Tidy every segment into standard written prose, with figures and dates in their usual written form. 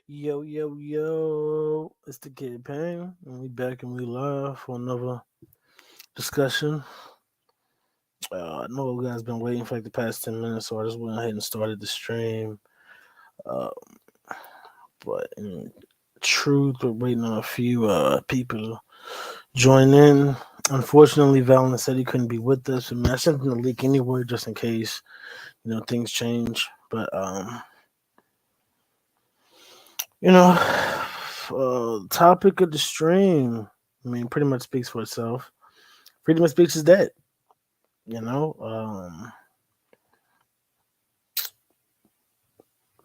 Yo, yo, yo, it's the Kid Pain, and we back and we live for another discussion. I know you guys been waiting for like the past 10 minutes, so I just went ahead and started the stream. Uh, but in truth, we're waiting on a few people to join in. Unfortunately, Vallen said he couldn't be with us. I mean, I sent him the link anyway, just in case things change. But you know, topic of the stream. I mean, pretty much speaks for itself. Freedom of speech is dead. You know,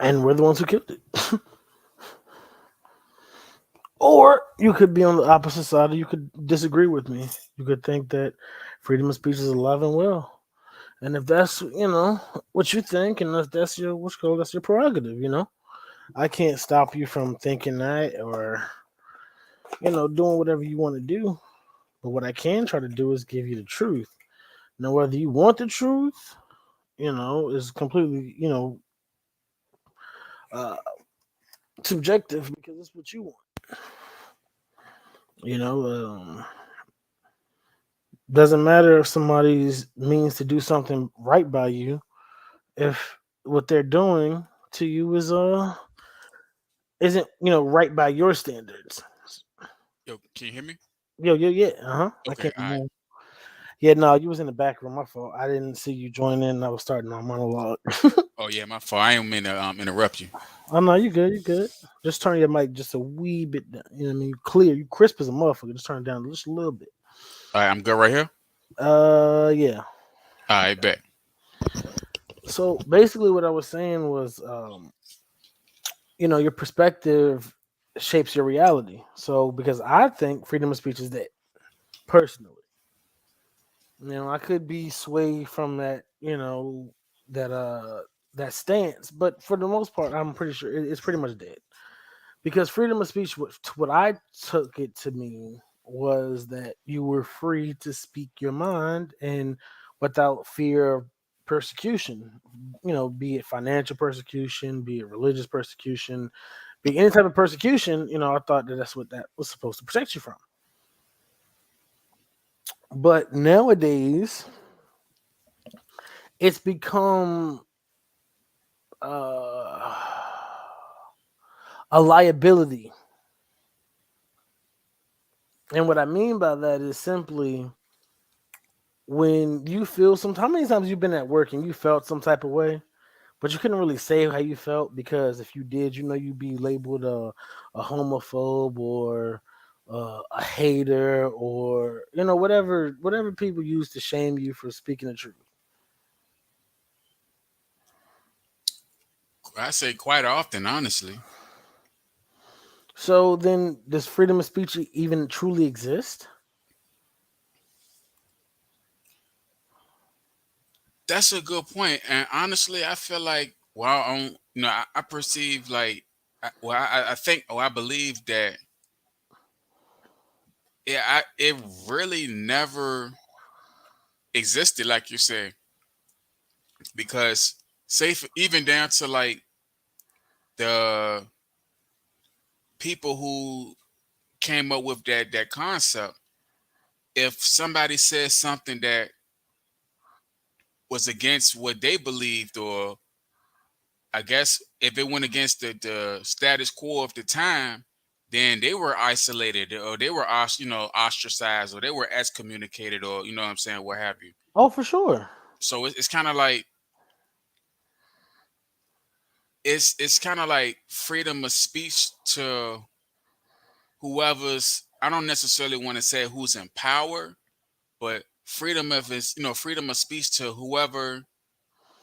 and we're the ones who killed it. Or you could be on the opposite side, or you could disagree with me. You could think that freedom of speech is alive and well. And if that's what you think, and if that's your that's your prerogative. I can't stop you from thinking that, or doing whatever you want to do. But what I can try to do is give you the truth. Now, whether you want the truth, is completely uh, subjective because it's what you want. You know, doesn't matter if somebody's means to do something right by you if what they're doing to you isn't right by your standards. Yo, can you hear me? Yo, yo, yeah, I Okay, can't. all right. Yeah, no, you was in the back room. My fault. I didn't see you join in. I was starting my monologue. Oh yeah, my fault. I ain't mean to interrupt you. Oh no, you good. You good. Just turn your mic just a wee bit down. You know what I mean? You clear. You crisp as a motherfucker. Just turn it down just a little bit. All right, I'm good right here. Yeah. All right, bet. So basically, what I was saying was, your perspective shapes your reality. So because I think freedom of speech is dead, personally. I could be swayed from that, that that stance, but for the most part, I'm pretty sure it's pretty much dead. Because freedom of speech, what I took it to mean was that you were free to speak your mind and without fear of persecution. Be it financial persecution, be it religious persecution, be any type of persecution. I thought that that's what that was supposed to protect you from. But nowadays, it's become uh, a liability. And what I mean by that is simply when you feel some. How many times you've been at work and you felt some type of way, but you couldn't really say how you felt because if you did, you'd be labeled a homophobe or a hater or whatever people use to shame you for speaking the truth. I say quite often, honestly. So then, does freedom of speech even truly exist? That's a good point. And honestly, I feel like while I perceive like, I think, I believe that it really never existed, like you said, because even down to like the people who came up with that concept. If somebody says something that was against what they believed, or I guess if it went against the status quo of the time, then they were isolated, or they were ostracized, or they were excommunicated, or you know what I'm saying, what have you. Oh, for sure. So it's kind of like it's kind of like freedom of speech to whoever's, I don't necessarily want to say who's in power, but freedom of speech to whoever,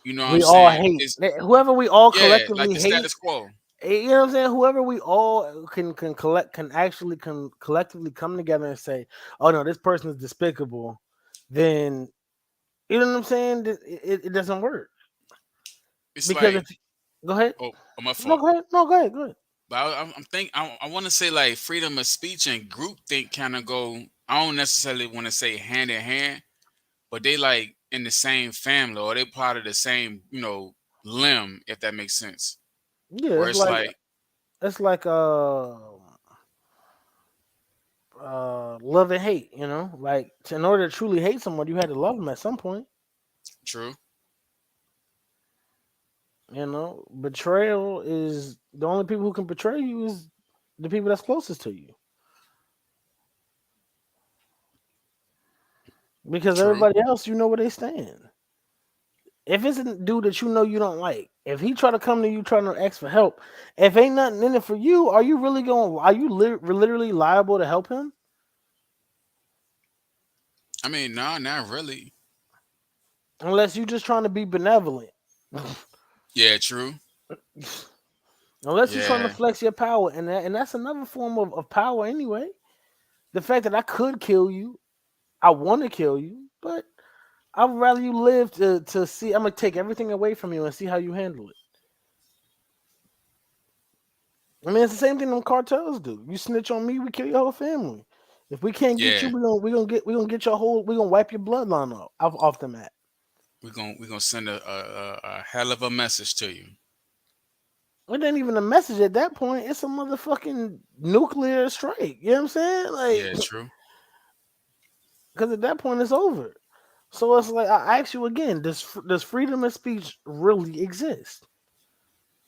you know what I'm We all saying, hate is, whoever we all yeah, like collectively the hate. status quo. You know what I'm saying? Whoever we all can actually can collectively come together and say, "Oh no, this person is despicable," then you know what I'm saying? It doesn't work It's because like, if go ahead, oh, my no, fault. go ahead, no, go ahead, go ahead. But I want to say like freedom of speech and group think kind of go. I don't necessarily want to say hand in hand, but they like in the same family, or they part of the same limb, if that makes sense. Yeah, Where it's it's like like, it's like love and hate. Like in order to truly hate someone, you had to love them at some point. True. Betrayal is the only people who can betray you is the people that's closest to you, because True. everybody else, you know where they stand. If it's a dude that you know you don't like, if he try to come to you trying to ask for help, if ain't nothing in it for you, are you really going? Are you literally liable to help him? I mean, no, not really. Unless you just trying to be benevolent. Yeah, true. Unless you're trying to Yeah, flex your power, and that's another form of power anyway. The fact that I could kill you, I want to kill you, but I'd rather you live to see. I'm gonna take everything away from you and see how you handle it. I mean, it's the same thing them cartels do. You snitch on me, we kill your whole family. If we can't get you, yeah. we gonna get your whole. We gonna wipe your bloodline off the map. We're gonna send a hell of a message to you. It ain't even a message at that point. It's a motherfucking nuclear strike. You know what I'm saying? Like, Yeah, true. because at that point it's over. So it's like I ask you again: does freedom of speech really exist?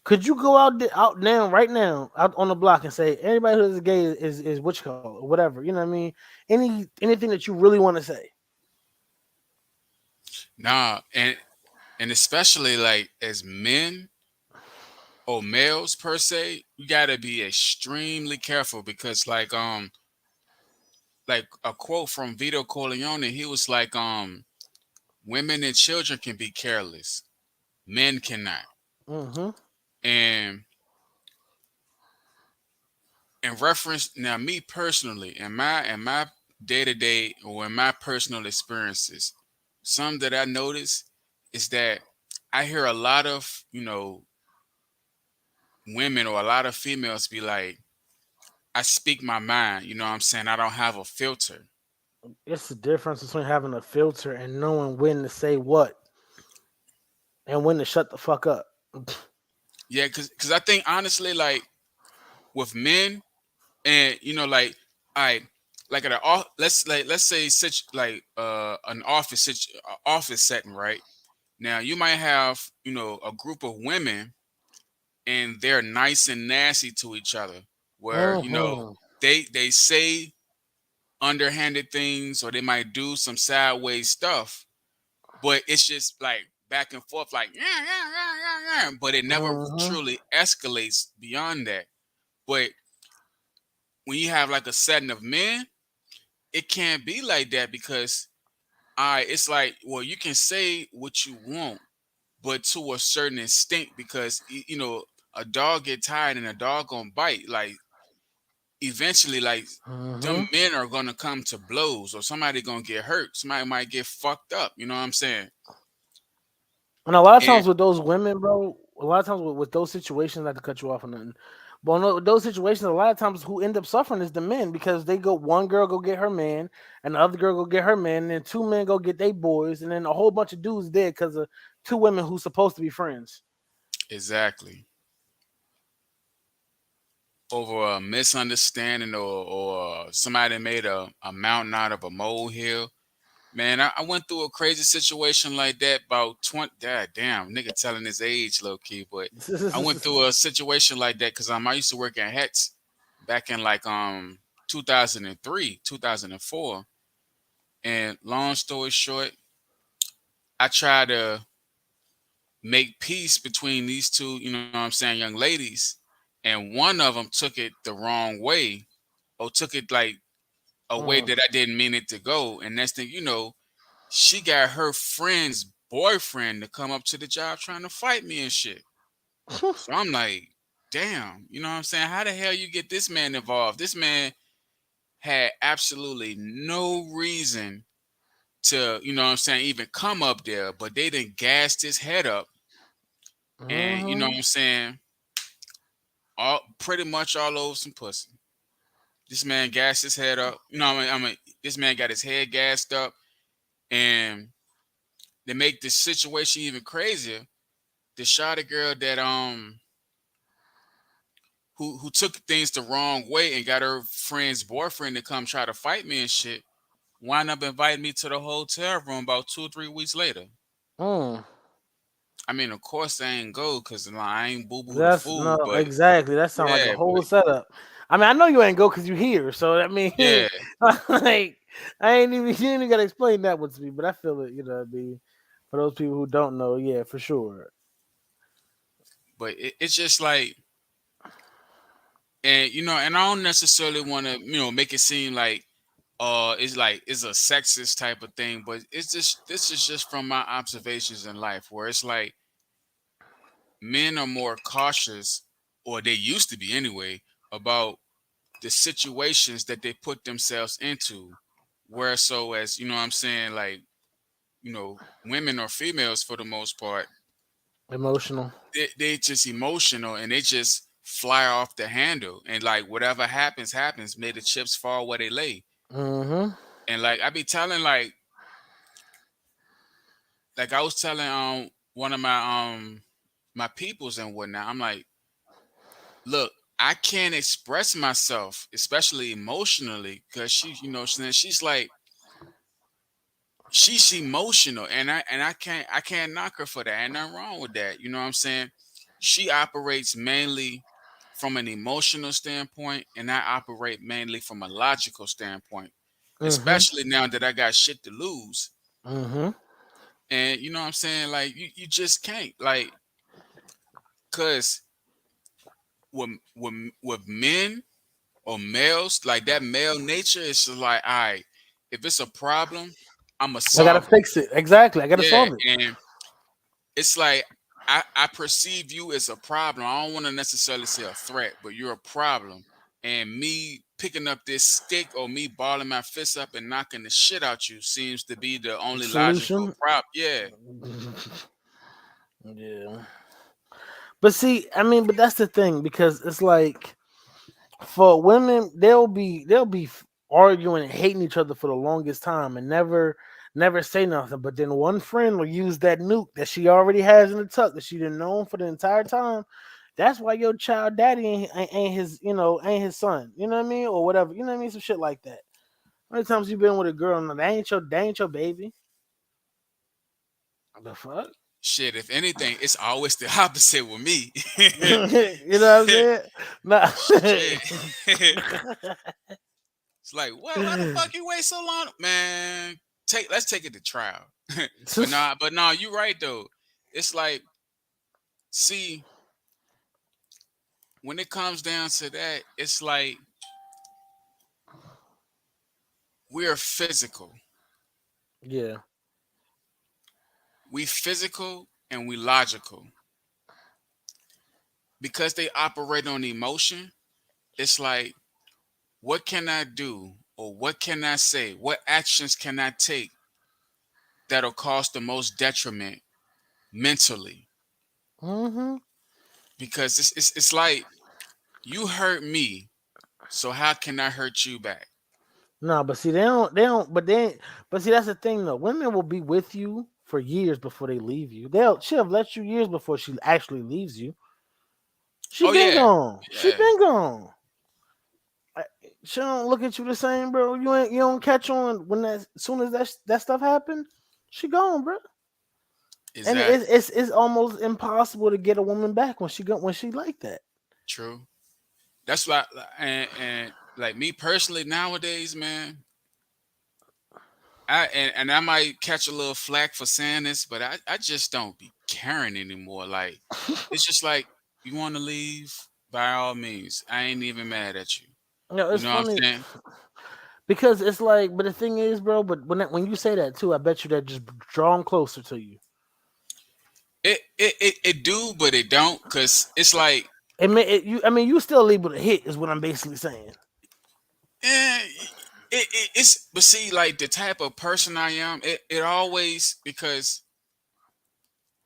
Could you go out now, right now, out on the block and say anybody who is gay is what you call it, or whatever? You know what I mean? Anything that you really want to say. Nah, and especially like as men or males per se, you gotta be extremely careful because like a quote from Vito Corleone, he was like, women and children can be careless, men cannot. Mm-hmm. And in reference now, me personally, in my day to day or in my personal experiences, some that I notice is that I hear a lot of women or a lot of females be like, I speak my mind, you know what I'm saying? I don't have a filter. It's the difference between having a filter and knowing when to say what and when to shut the fuck up. Yeah, cause I think honestly, like with men and I like at let's say such like an office setting, right? Now you might have, a group of women and they're nice and nasty to each other where, Mm-hmm. they say underhanded things or they might do some sideways stuff, but it's just like back and forth, like yeah, yeah, yeah, yeah, yeah. But it never Mm-hmm. truly escalates beyond that. But when you have like a setting of men, it can't be like that because it's like, well, you can say what you want, but to a certain extent, because a dog get tired and a dog gonna bite. Like eventually, like them Mm-hmm. men are gonna come to blows, or somebody gonna get hurt. Somebody might get fucked up. You know what I'm saying? And a lot of And times with those women, bro, a lot of times with those situations, not to cut you off or nothing, but those situations, a lot of times who end up suffering is the men because they go, one girl go get her man, and the other girl go get her man, and then two men go get their boys, and then a whole bunch of dudes dead because of two women who's supposed to be friends. exactly, over a misunderstanding or somebody made a mountain out of a molehill. Man, I went through a crazy situation like that about 20. God damn, nigga telling his age, low key. But I went through a situation like that because I used to work at Hex back in like 2003, 2004. And long story short, I tried to make peace between these two, what I'm saying, young ladies, and one of them took it the wrong way, or took it like a way Mm. that I didn't mean it to go. And next thing you know, she got her friend's boyfriend to come up to the job trying to fight me and shit. So I'm like, damn, you know what I'm saying? How the hell you get this man involved? This man had absolutely no reason to, what I'm saying, even come up there, but they done gassed his head up and, what Mm-hmm. I'm saying, all pretty much all over some pussy. This man gassed his head up. This man got his head gassed up, and to make the situation even crazier, the shot girl that who took things the wrong way and got her friend's boyfriend to come try to fight me and shit, wind up inviting me to the hotel room about 2 or 3 weeks later. Mm. I mean, of course I ain't go because I ain't boo boo the That's fool, no but exactly. That sounds like a yeah, whole but setup. I mean, I know you ain't go because you here. So I mean, yeah, like I ain't even you ain't even gotta explain that one to me. But I feel it. You know what I mean? For those people who don't know, yeah, for sure. but it's just like, and and I don't necessarily want to make it seem like it's like it's a sexist type of thing, but it's just this is just from my observations in life where it's like men are more cautious, or they used to be anyway, about the situations that they put themselves into. Where so as what I'm saying, like, women or females for the most part, Emotional. they just emotional and they just fly off the handle, and like whatever happens, happens. May the chips fall where they lay. Mm-hmm. And like I be telling like I was telling one of my peoples and whatnot, I'm like, look, I can't express myself, especially emotionally, because she's like she's emotional, and I can't knock her for that. Ain't nothing wrong with that. You know what I'm saying? She operates mainly from an emotional standpoint, and I operate mainly from a logical standpoint. Mm-hmm. Especially now that I got shit to lose. Mm-hmm. And you know what I'm saying? Like you just can't. Like, cause with men or males, like that male nature is just like, all right, if it's a problem, I'ma I gotta solve it. fix it. Exactly. I gotta Yeah, solve it. and it's like I perceive you as a problem. I don't want to necessarily say a threat, but you're a problem. And me picking up this stick or me balling my fist up and knocking the shit out you seems to be the only logical Solution. prop. Yeah. Yeah. But see, I mean, but that's the thing because it's like for women, they'll be arguing and hating each other for the longest time and never say nothing. But then one friend will use that nuke that she already has in the tuck that she didn't know for the entire time. That's why your child daddy ain't his, ain't his son. You know what I mean, or whatever. You know what I mean, some shit like that. How many times you been with a girl and that ain't your baby? The fuck? Shit, if anything, it's always the opposite with me. You know what I'm saying? Nah. Shit. It's like, what? Why the fuck you wait so long, man? Let's take it to trial. but nah, you right though. It's like, see, when it comes down to that, it's like we're physical. Yeah. We physical and we logical. Because they operate on emotion, it's like, what can I do? Or what can I say? What actions can I take that'll cause the most detriment mentally? Mm-hmm. Because it's like you hurt me, so how can I hurt you back? No, but see, but see, that's the thing though. Women will be with you for years before they leave you. She'll have let you years before she actually leaves you. She Oh been yeah, gone. She yeah, been gone. I- She don't look at you the same, bro. You don't catch on when that as soon as that stuff happened, she gone, bro. And it's exactly. it's it's almost impossible to get a woman back when she like that. True. That's why, and like me personally nowadays, man. I might catch a little flack for saying this, but I just don't be caring anymore. Like, it's just like, you want to leave, by all means. I ain't even mad at you. You It's know what I'm funny saying? because it's like, but the thing is, bro. But when you say that too, I bet you that just draw them closer to you. It do, but it don't, cause it's like, I mean, you still able to hit is what I'm basically saying. eh, it's, but see, like the type of person I am, it always, because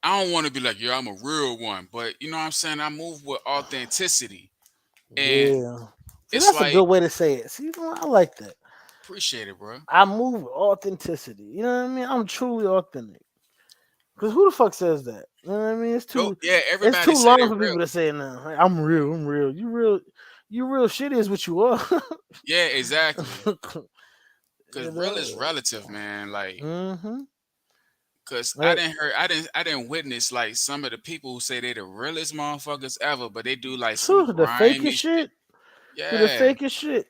I don't want to be like, yeah, I'm a real one, but you know what I'm saying? I move with authenticity, and Yeah. See, it's that's a like, good way to say it. See, I like that. appreciate it, bro. I move with authenticity. You know what I mean? I'm truly authentic. Because who the fuck says that? You know what I mean? No, yeah, It's everybody too say long they for real. people to say it now. Like, I'm real. I'm real. You real shit is what you are. Yeah, exactly. Cause You real is know. relative, man. Like, Mm-hmm. cause I Like, didn't hear, I didn't witness like some of the people who say they the realest motherfuckers ever, but they do like some phew, the fakest grimy shit. shit. Who the Yeah, fakest shit.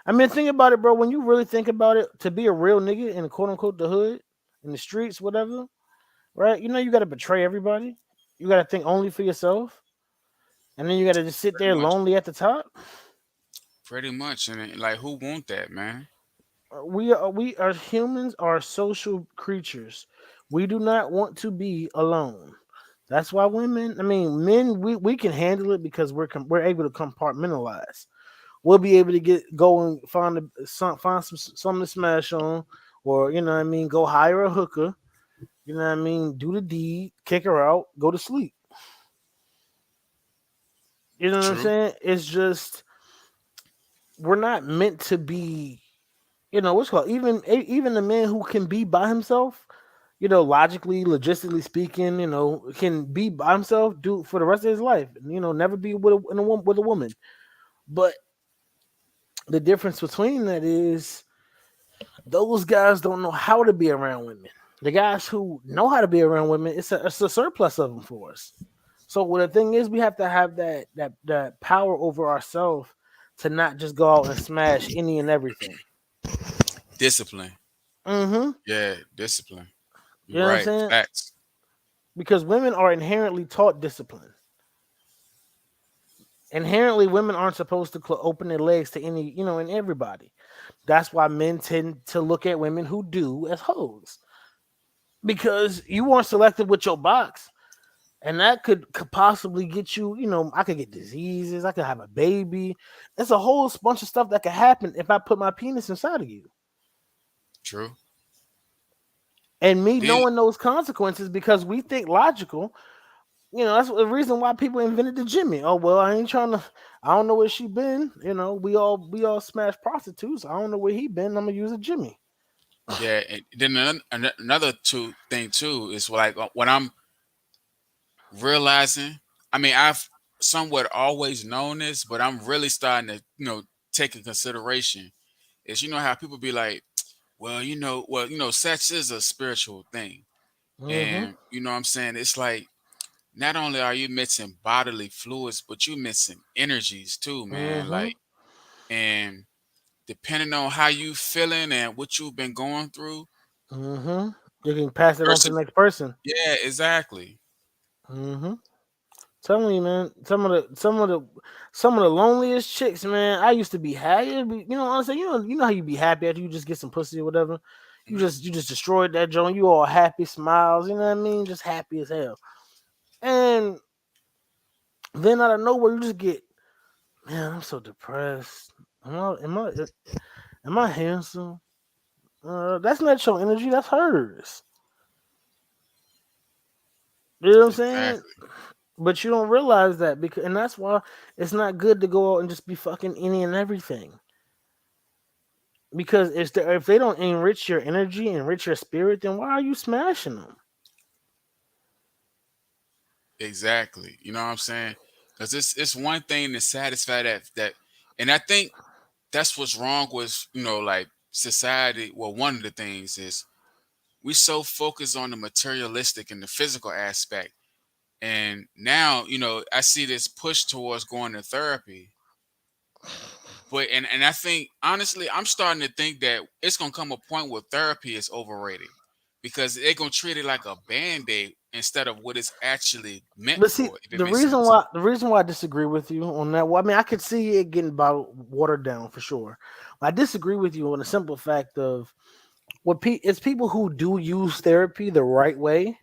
I mean, think about it, bro. When you really think about it, to be a real nigga in quote unquote the hood, in the streets, whatever, right? You know, you got to betray everybody. You got to think only for yourself, and then you got to just sit pretty there much, lonely at the top. pretty much. And like, who want that, man? We are humans are social creatures. We do not want to be alone. That's why women, I mean, men, we can handle it because we're able to compartmentalize. We'll be able to go and find something to smash on, or you know what I mean, go hire a hooker. You know what I mean, do the deed, kick her out, go to sleep. You know what I'm True. saying? It's just we're not meant to be. What's called even the man who can be by himself. Logically, logistically speaking, can be by himself, do for the rest of his life. Never be with a woman. But the difference between that is those guys don't know how to be around women. The guys who know how to be around women, it's a surplus of them for us. So what the thing is, we have to have that power over ourselves to not just go out and smash any and everything. Discipline. Mm-hmm. Yeah, discipline. You You're know what I'm right. saying? Facts. Because women are inherently taught discipline. Inherently, women aren't supposed to open their legs to and everybody. That's why men tend to look at women who do as hoes because you weren't selected with your box, and that could possibly get you. I could get diseases. I could have a baby. It's a whole bunch of stuff that could happen if I put my penis inside of you. True. And me Then knowing those consequences because we think logical. That's the reason why people invented the Jimmy. Oh well, I ain't trying to. I don't know where she been. We all smash prostitutes. I don't know where he been. I'm gonna use a Jimmy. yeah, and then another two thing too is like what I'm realizing. I mean, I've somewhat always known this, but I'm really starting to take in consideration is how people be like, well, sex is a spiritual thing, Mm-hmm. and what I'm saying, it's like not only are you mixing bodily fluids, but you mixing energies too, man. Mm-hmm. Like, and depending on how you feeling and what you've been going through, Mm-hmm. You can pass it on to person, the next person. yeah, exactly. Mm-hmm. Telling you, man. Some of the loneliest chicks, man. I used to be happy. Honestly, you know how you be happy after you just get some pussy or whatever. You Mhm. just you just destroyed that joint. You all happy, smiles. You know what I mean? Just happy as hell. And then out of nowhere, you just get, man. I'm so depressed. Am I handsome? That's not your energy. That's hers. You know what I'm saying? Exactly. But you don't realize that and that's why it's not good to go out and just be fucking any and everything. Because if they don't enrich your energy, enrich your spirit, then why are you smashing them? Exactly. You know what I'm saying? Because it's one thing to satisfy that, and I think that's what's wrong with like society. Well, one of the things is we so focused on the materialistic and the physical aspect, and now I see this push towards going to therapy. But and I think honestly, I'm starting to think that it's gonna come a point where therapy is overrated because they're gonna treat it like a band-aid instead of what it's actually meant But see, for, if it the makes reason sense. why the reason why I disagree with you on that, well, I mean, I could see it getting watered down for sure. But I disagree with you on the simple fact of it's people who do use therapy the right way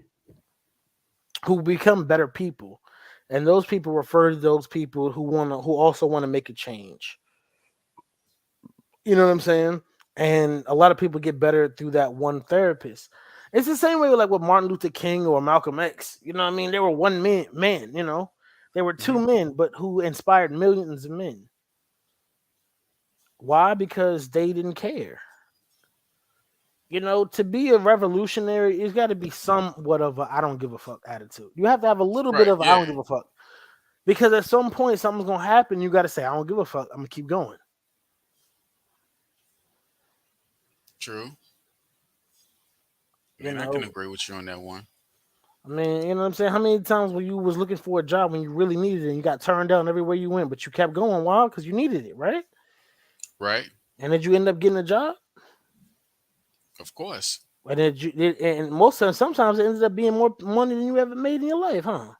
who become better people, and those people refer to those people who also want to make a change. You know what I'm saying? And a lot of people get better through that one therapist. It's the same way with Martin Luther King or Malcolm X. You know what I mean? They were one man. They were two Hmm. men, but who inspired millions of men. Why? Because they didn't care. To be a revolutionary, it's got to be somewhat of a I don't give a fuck attitude. You have to have a little bit Right. of a I Yeah. don't give a fuck because at some point something's gonna happen. You got to say I don't give a fuck. I'm gonna keep going. True. You Man, I can know, agree with you on that one. I mean, you know what I'm saying? How many times when you was looking for a job when you really needed it and you got turned down everywhere you went, but you kept going? Why? Because you needed it, right? Right. And did you end up getting a job? Of course. And most of sometimes it ends up being more money than you ever made in your life, huh?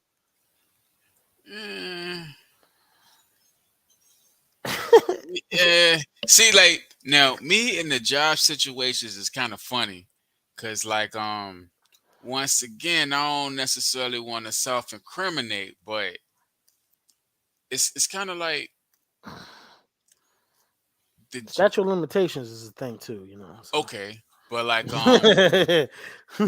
Eh, see, like now, me in the job situations is kind of funny, cause once again, I don't necessarily want to self-incriminate, but it's kind of like the Statute of limitations is a thing too, So okay, but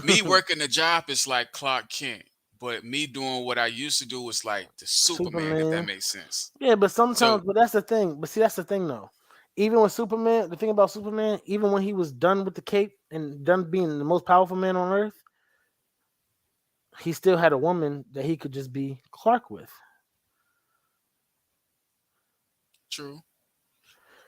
me working the job is like Clark Kent, but me doing what I used to do was like the Superman, if that Superman. makes sense. Yeah, but So sometimes, but that's the thing. But see, that's the thing though. Even with Superman, the thing about Superman, even when he was done with the cape and done being the most powerful man on earth, he still had a woman that he could just be Clark with. true.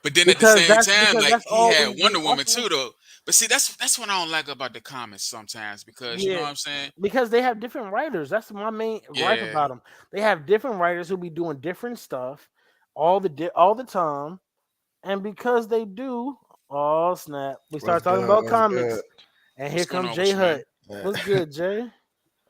But then at the Because same that's time, because like that's he all had we Wonder Woman all too, though. But see, that's what I don't like about the comics sometimes because you know yeah. what I'm saying? Because they have different writers. That's my main gripe Yeah, about them. They have different writers who be doing different stuff all the time, and because they do, oh snap, we What's start talking good? about What's good? comics, and here what's going comes on Jay with you, Hut. man? Yeah. What's good, Jay?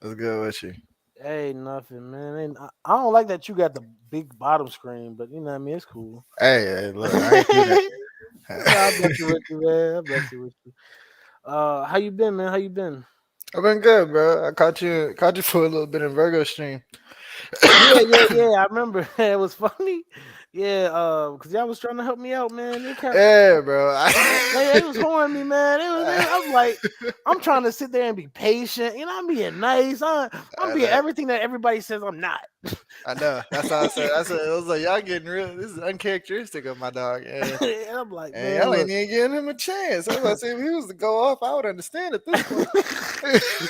What's good with you? Hey, nothing, man. I don't like that you got the big bottom screen, but you know what I mean. It's cool. Hey, look, I ain't do that. I bless you with you, man. I bless you with you. How you been, man? How you been? I've been good, bro. I caught you for a little bit in Virgo stream. Yeah, yeah, yeah. I remember it was funny. Yeah, because y'all was trying to help me out, man. They kept Yeah, bro. they was horning me, man. I'm like, I'm trying to sit there and be patient. I'm being nice. I'm I being know. everything that everybody says I'm not. I know. That's how I said. I said it was like y'all getting real. This is uncharacteristic of my dog. And I'm like, And man, y'all ain't look. even giving him a chance. I was about to say if he was to go off, I would understand at this point.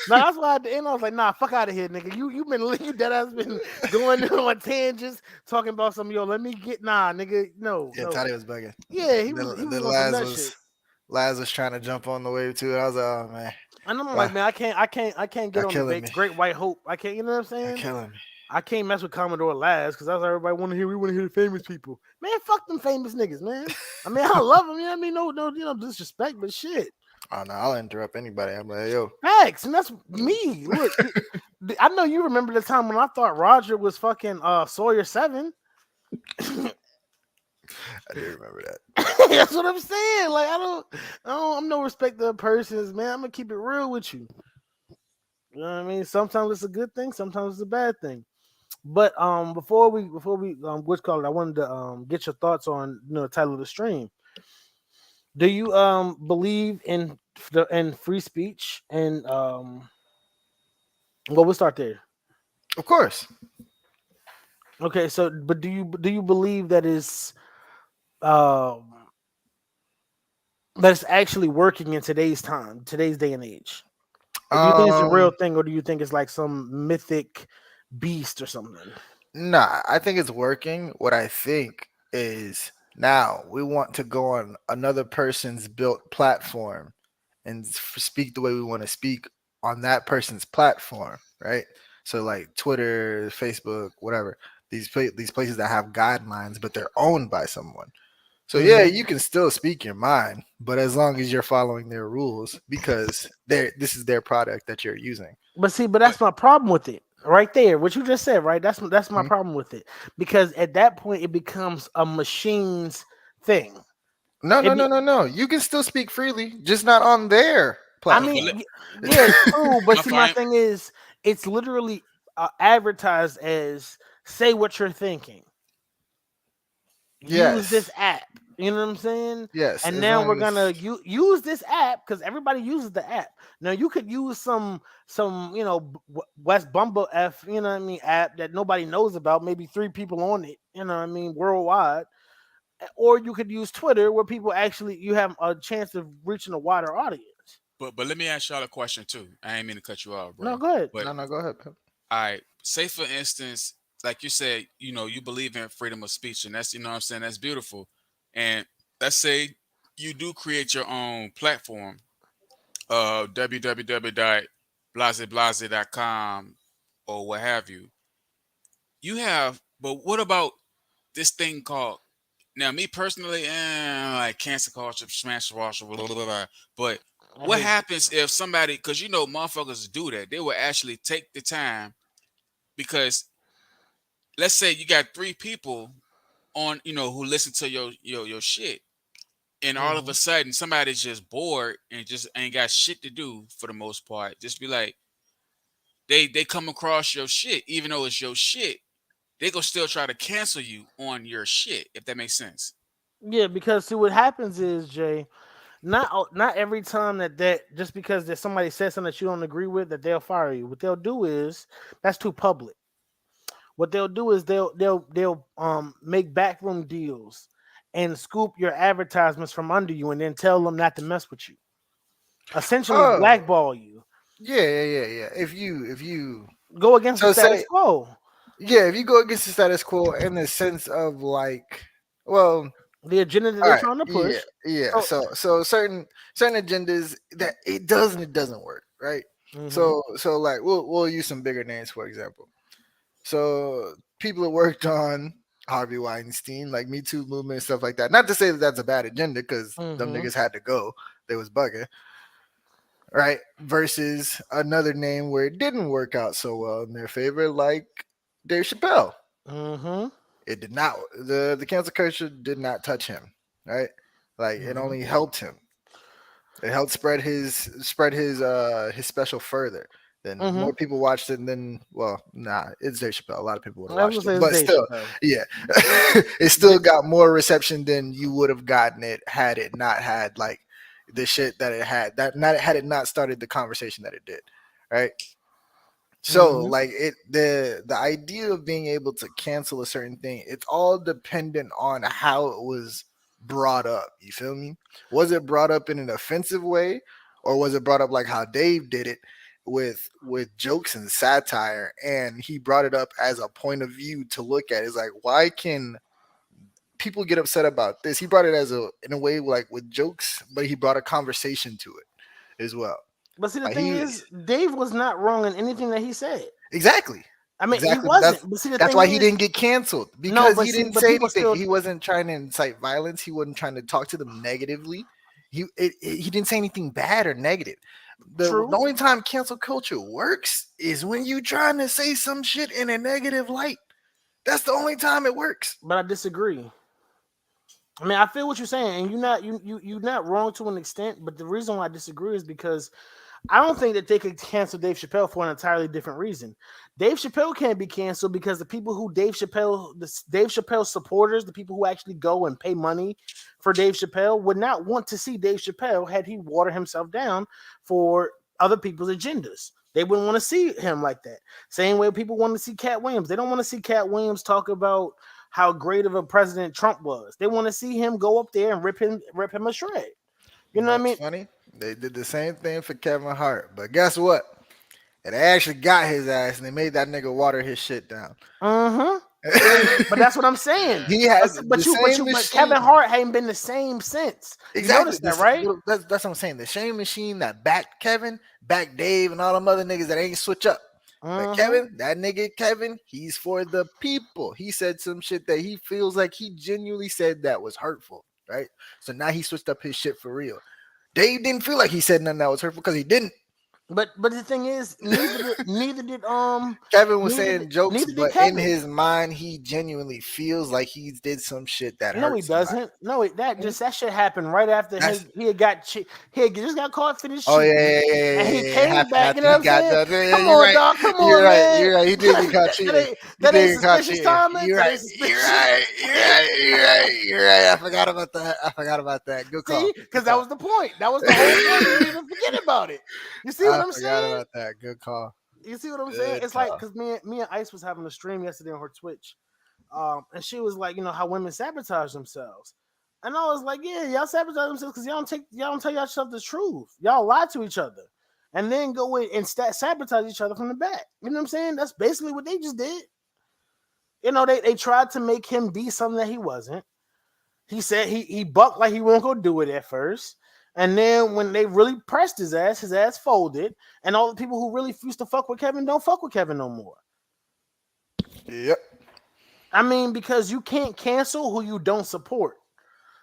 No, that's why at the end I was like, nah, fuck out of here, nigga. You dead ass been going on tangents talking about some let me get nigga. No, Yeah, no. Toddy was bugging. Yeah, he And was he was then on some nut shit. Laz was trying to jump on the wave too. And I was like, oh man, And I'm like, wow, man, I can't get y'all on the killing me. great white hope. I can't, you know what I'm Y'all saying? killing me. I can't mess with Commodore Laz because that's what everybody want to hear. We want to hear the famous people. Man, fuck them famous niggas, man. I mean, I love them. You know what I mean? No, no, disrespect, but shit. Oh no, I'll interrupt anybody. I'm like, yo, Facts, and that's me. Look, I know you remember the time when I thought Roger was fucking Sawyer 7. I do remember that. That's what I'm saying. Like I'm no respecter of persons, man. I'm gonna keep it real with you. You know what I mean? Sometimes it's a good thing, sometimes it's a bad thing. But before we what's called, I wanted to get your thoughts on the title of the stream. Do you believe in free speech and well, we'll start there. Of course. Okay, so but do you believe um that it's actually working in today's time, today's day and age? Or do you think it's a real Um, thing, or do you think it's like some mythic beast or something? nah, I think it's working. What I think is now we want to go on another person's built platform and speak the way we want to speak on that person's platform, right? So like Twitter, Facebook, whatever. These places that have guidelines, but they're owned by someone. So yeah, Hmm. you can still speak your mind, but as long as you're following their rules, because this is their product that you're using. But But that's my problem with it. Right there, what you just said, right? That's my Mhm. problem with it. Because at that point it becomes a machine's thing. No, It no, no, be no, no. You can still speak freely, just not on their I but mean, platform. yeah, true, but my see my fine. thing is it's literally advertised as say what you're thinking. Use this Yes, app. You know what I'm saying? yes. And As now we're long as gonna use this app because everybody uses the app. Now you could use some West Bumble F, you know what I mean, app that nobody knows about. Maybe three people on it. You know what I mean, worldwide. Or you could use Twitter where people actually you have a chance of reaching a wider audience. but let me ask y'all a question too. I ain't mean to cut you off, No, bro. go ahead. But No, no, go ahead, Pimp. all right, say for instance, like you said, you believe in freedom of speech, and that's what I'm saying, that's beautiful. And let's say you do create your own platform, www.blaseblase.com or what have you. You have, but what about this thing called now? Me personally, like cancer culture, smash wash, blah, blah, blah, blah. But I what hate. happens if somebody, because motherfuckers do that, they will actually take the time because let's say you got three people on, who listen to your shit, and all of Hmm. a sudden somebody's just bored and just ain't got shit to do for the most part. Just be like, they come across your shit, even though it's your shit, they gonna still try to cancel you on your shit, if that makes sense. Yeah, because see what happens is Jay. Not every time that just because that somebody says something that you don't agree with that they'll fire you. What they'll do is that's too public. What they'll do is they'll make backroom deals and scoop your advertisements from under you and then tell them not to mess with you. Essentially Oh, blackball you. yeah, yeah, yeah, yeah. If you Go against the so status say quo. yeah, if you go against the status quo in the sense of like, well, The agenda that all they're right, trying to yeah, push. yeah. So So certain agendas that it does and it doesn't work, right? mhm. So like we'll use some bigger names for example. So people that worked on Harvey Weinstein, like Me Too movement and stuff like that. Not to say that that's a bad agenda because them Mhm. niggas had to go. They was bugging, right? Versus another name where it didn't work out so well in their favor, like Dave Chappelle. Mhm. It did not. The cancel culture did not touch him, right? Like it Mhm. only helped him. It helped spread his special further. Then Mhm. more people watched it. And then, well, nah, it's Dave Chappelle. A lot of people would have I was watched gonna it, say it's but Dave still, Chappelle. yeah, it still got more reception than you would have gotten it had it not had like the shit that it had. That not had it not started the conversation that it did, right? So Mhm. like the idea of being able to cancel a certain thing, it's all dependent on how it was brought up. You feel me? Was it brought up in an offensive way, or was it brought up like how Dave did it with jokes and satire, and he brought it up as a point of view to look at? It's like why can people get upset about this? He brought it as a in a way like with jokes, but he brought a conversation to it as well. But see, the Like thing he is, Dave was not wrong in anything that he said. Exactly. I mean, he Exactly. wasn't. But see, the That's thing why he is, didn't get canceled no. because But he see, didn't but say people anything. still He wasn't trying to incite violence. He wasn't trying to talk to them negatively. He didn't say anything bad or negative. The true. only time cancel culture works is when you trying to say some shit in a negative light. That's the only time it works. But I disagree. I mean, I feel what you're saying, and you're not wrong to an extent. But the reason why I disagree is because I don't think that they could cancel Dave Chappelle for an entirely different reason. Dave Chappelle can't be canceled because the people who Dave Chappelle supporters, the people who actually go and pay money for Dave Chappelle, would not want to see Dave Chappelle had he watered himself down for other people's agendas. They wouldn't want to see him like that. Same way people want to see Cat Williams. They don't want to see Cat Williams talk about how great of a president Trump was. They want to see him go up there and rip him a shred. You You know what know I what's mean? funny? They did the same thing for Kevin Hart, but guess what? And they actually got his ass, and they made that nigga water his shit down. Uh-huh. But that's what I'm saying. He had the same But Kevin machine. Hart ain't been the same since. You Exactly. notice that, right? That's what I'm saying. The same machine that backed Kevin, backed Dave, and all them other niggas that ain't switch up. But Uh-huh. Kevin, that nigga Kevin, he's for the people. He said some shit that he feels like he genuinely said that was hurtful, right? So now he switched up his shit for real. Dave didn't feel like he said nothing that was hurtful because he didn't. But the thing is, Kevin was saying jokes, neither did but in Kevin. his mind, he genuinely feels like he did some shit that No, he hurt somebody. doesn't. No, Mhm. that shit happened right after That's he had got he had just got caught finished Oh yeah, cheating, yeah, yeah, yeah, and he yeah, yeah. It came happened back. You after know what he I'm got saying? done. Yeah, yeah, Come you're on, right. dog. Come You're on, right. man. You're right. He did get caught cheating. He That ain't did get caught suspicious cheating. timing. You're That right. ain't You're suspicious. right. You're right. You're right. You're right. I forgot about that. I forgot about that. Good See, call. Good because that call. was the point. That was the whole point for you to forget about it. You see what I I'm forgot saying? about that. Good call. You see what I'm saying? Good It's like call. because me and Ice was having a stream yesterday on her Twitch, and she was like, you know, how women sabotage themselves. And I was like, yeah, y'all sabotage themselves because y'all don't tell yourself the truth. Y'all lie to each other, and then go in and sabotage each other from the back. You know what I'm saying? That's basically what they just did. They tried to make him be something that he wasn't. He said he bucked like he wasn't gonna do it at first. And then when they really pressed his ass folded, and all the people who really used to fuck with Kevin don't fuck with Kevin no more. Yep. I mean, because you can't cancel who you don't support.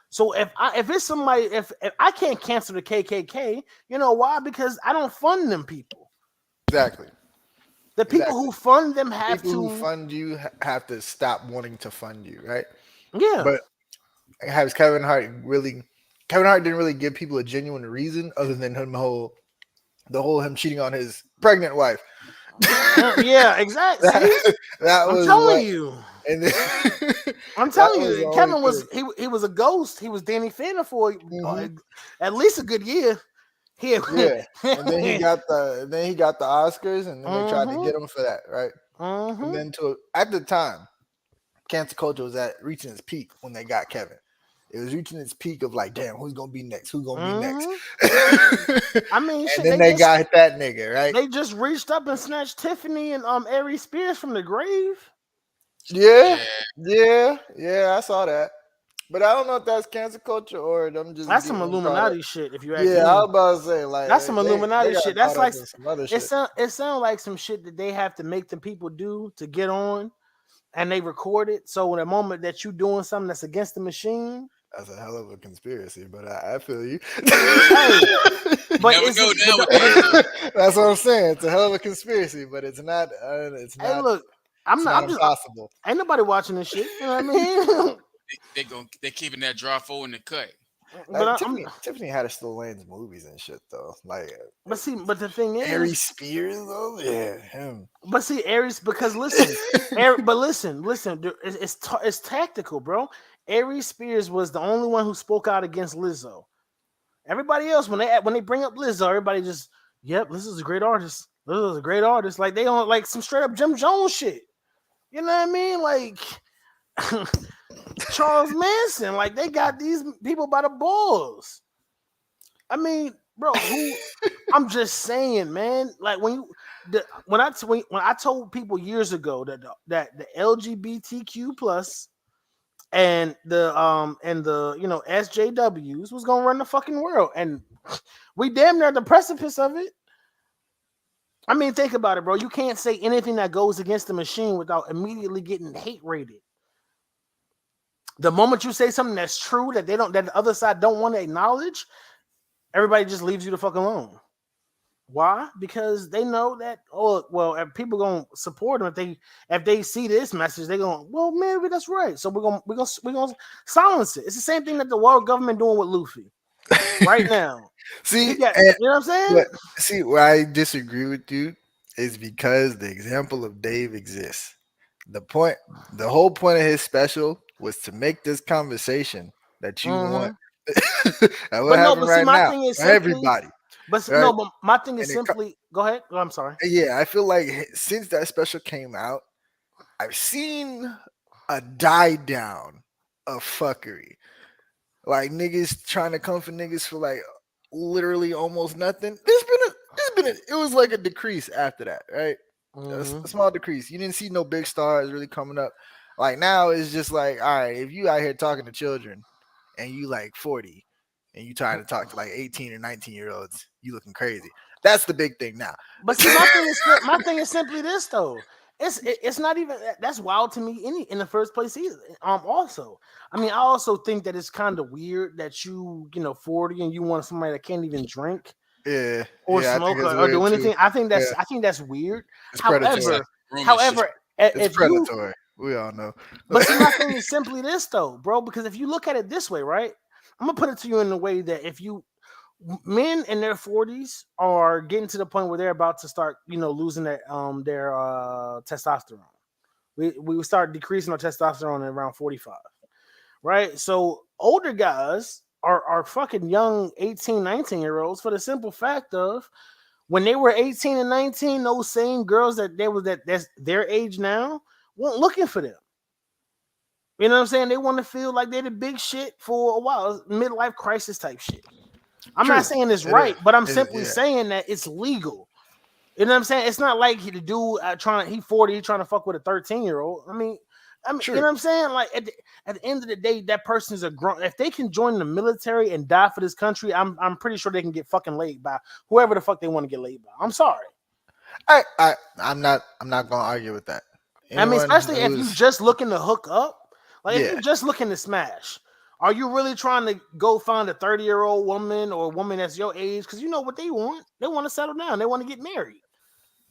So if it's somebody if I can't cancel the KKK, you know why? Because I don't fund them people. Exactly. The people Exactly. who fund them have People who to, fund you have to stop wanting to fund you, right? yeah. But has Kevin Hart really? Kevin Hart didn't really give people a genuine reason other than the whole him cheating on his pregnant wife. Yeah, exactly. See, that, that I'm was telling what, you. and then, I'm that telling was the you, only Kevin was thing. he was a ghost. He was Danny Phantom for Hmm. at least a good year. He, Yeah, and then he got the Oscars, and then they tried to mm-hmm, get him for that, right? And mm-hmm, then at the time, cancel culture was at reaching its peak when they got Kevin. It was reaching its peak of like, damn, who's gonna be next? Who's gonna be next? mm-hmm. I mean, And shit. then they got that nigga, right? They just reached up and snatched Tiffany and Aries Spears from the grave. Yeah, Yeah, yeah. I saw that, but I don't know if that's cancel culture or them just That's some getting caught up. Illuminati shit, if you ask Yeah, I me. was about to say like That's some they Illuminati got shit. That's caught up like in some other it shit. sound like some shit that they have to make the people do to get on, and they record it. So in the moment that you doing something that's against the machine, That's a hell of a conspiracy, but I feel you. hey, you but never is know it? now with that though. That's what I'm saying. It's a hell of a conspiracy, but it's not. Hey, look, I'm It's not. not I'm just. impossible. Ain't nobody watching this shit. You know what I mean? They keeping that draw four in the cut. but Like I'm. Tiffany Haddish still lands movies and shit though. Like But see, but the thing Harry is, Spears though, yeah, him. but see, Aries, because listen, but listen, it's tactical, bro. Aries Spears was the only one who spoke out against Lizzo. Everybody else, when they bring up Lizzo, everybody just, yep, Lizzo's a great artist. Lizzo's a great artist. Like they on like some straight up Jim Jones shit. You know what I mean? Like Charles Manson. Like they got these people by the balls. I mean, bro, who? I'm just saying, man. Like when I told people years ago that the LGBTQ plus and the SJWs was gonna run the fucking world, and we damn near at the precipice of it. I mean, think about it, bro. You can't say anything that goes against the machine without immediately getting hate rated. The moment you say something that's true that the other side don't want to acknowledge, everybody just leaves you the fuck alone. Why? Because they know that, oh well, if people gonna support them, if they see this message, they gonna, well, maybe that's right. So we're gonna silence it. It's the same thing that the world government doing with Luffy right now. See, He got, and, you know what I'm saying? but see where I disagree with you is because the example of Dave exists. The point, the whole point of his special was to make this conversation that you want. Hmm. And what But no, happened but see, right my now thing is for simply, everybody, no, right? but my thing is And simply, go ahead. Oh, I'm sorry. yeah, I feel like since that special came out, I've seen a die down of fuckery. Like niggas trying to come for niggas for like literally almost nothing. It was like a decrease after that, right? Hmm. A small decrease. You didn't see no big stars really coming up. Like now it's just like, all right, if you out here talking to children and you like 40 and you trying to talk to like 18 or 19-year olds, you looking crazy. That's the big thing now. But see, my thing is simply this though. It's not even that's wild to me in the first place either. Also, I mean, I also think that it's kind of weird that you 40 and you want somebody that can't even drink Yeah, or yeah, I think smoke it's or do weird too. anything. Yeah, I think that's weird. it's It's predatory. like However, rumor shit. however, It's if you predatory. We all know. but see, my thing is simply this though, bro. Because if you look at it this way, right? I'm gonna put it to you in a way that if you men in their 40s are getting to the point where they're about to start, losing their testosterone. We start decreasing our testosterone at around 45, right? So older guys are fucking young 18, 19-year-olds for the simple fact of when they were 18 and 19, those same girls that's their age now weren't looking for them. You know what I'm saying? They want to feel like they're the big shit for a while. Midlife crisis type shit. I'm not True. saying it's It right, is. but I'm It, simply yeah. saying that it's legal. You know what I'm saying? It's not like the dude he 40, he trying to fuck with a 13-year-old. I mean, you know True. what I'm saying? Like at the end of the day, that person is a grown. If they can join the military and die for this country, I'm pretty sure they can get fucking laid by whoever the fuck they want to get laid by. I'm sorry. I'm not gonna argue with that. I mean, Anyone especially if you who's just looking to hook up, like if yeah, you just looking to smash, are you really trying to go find a 30-year-old woman or a woman that's your age? Because you know what they want. They want to settle down. They want to get married.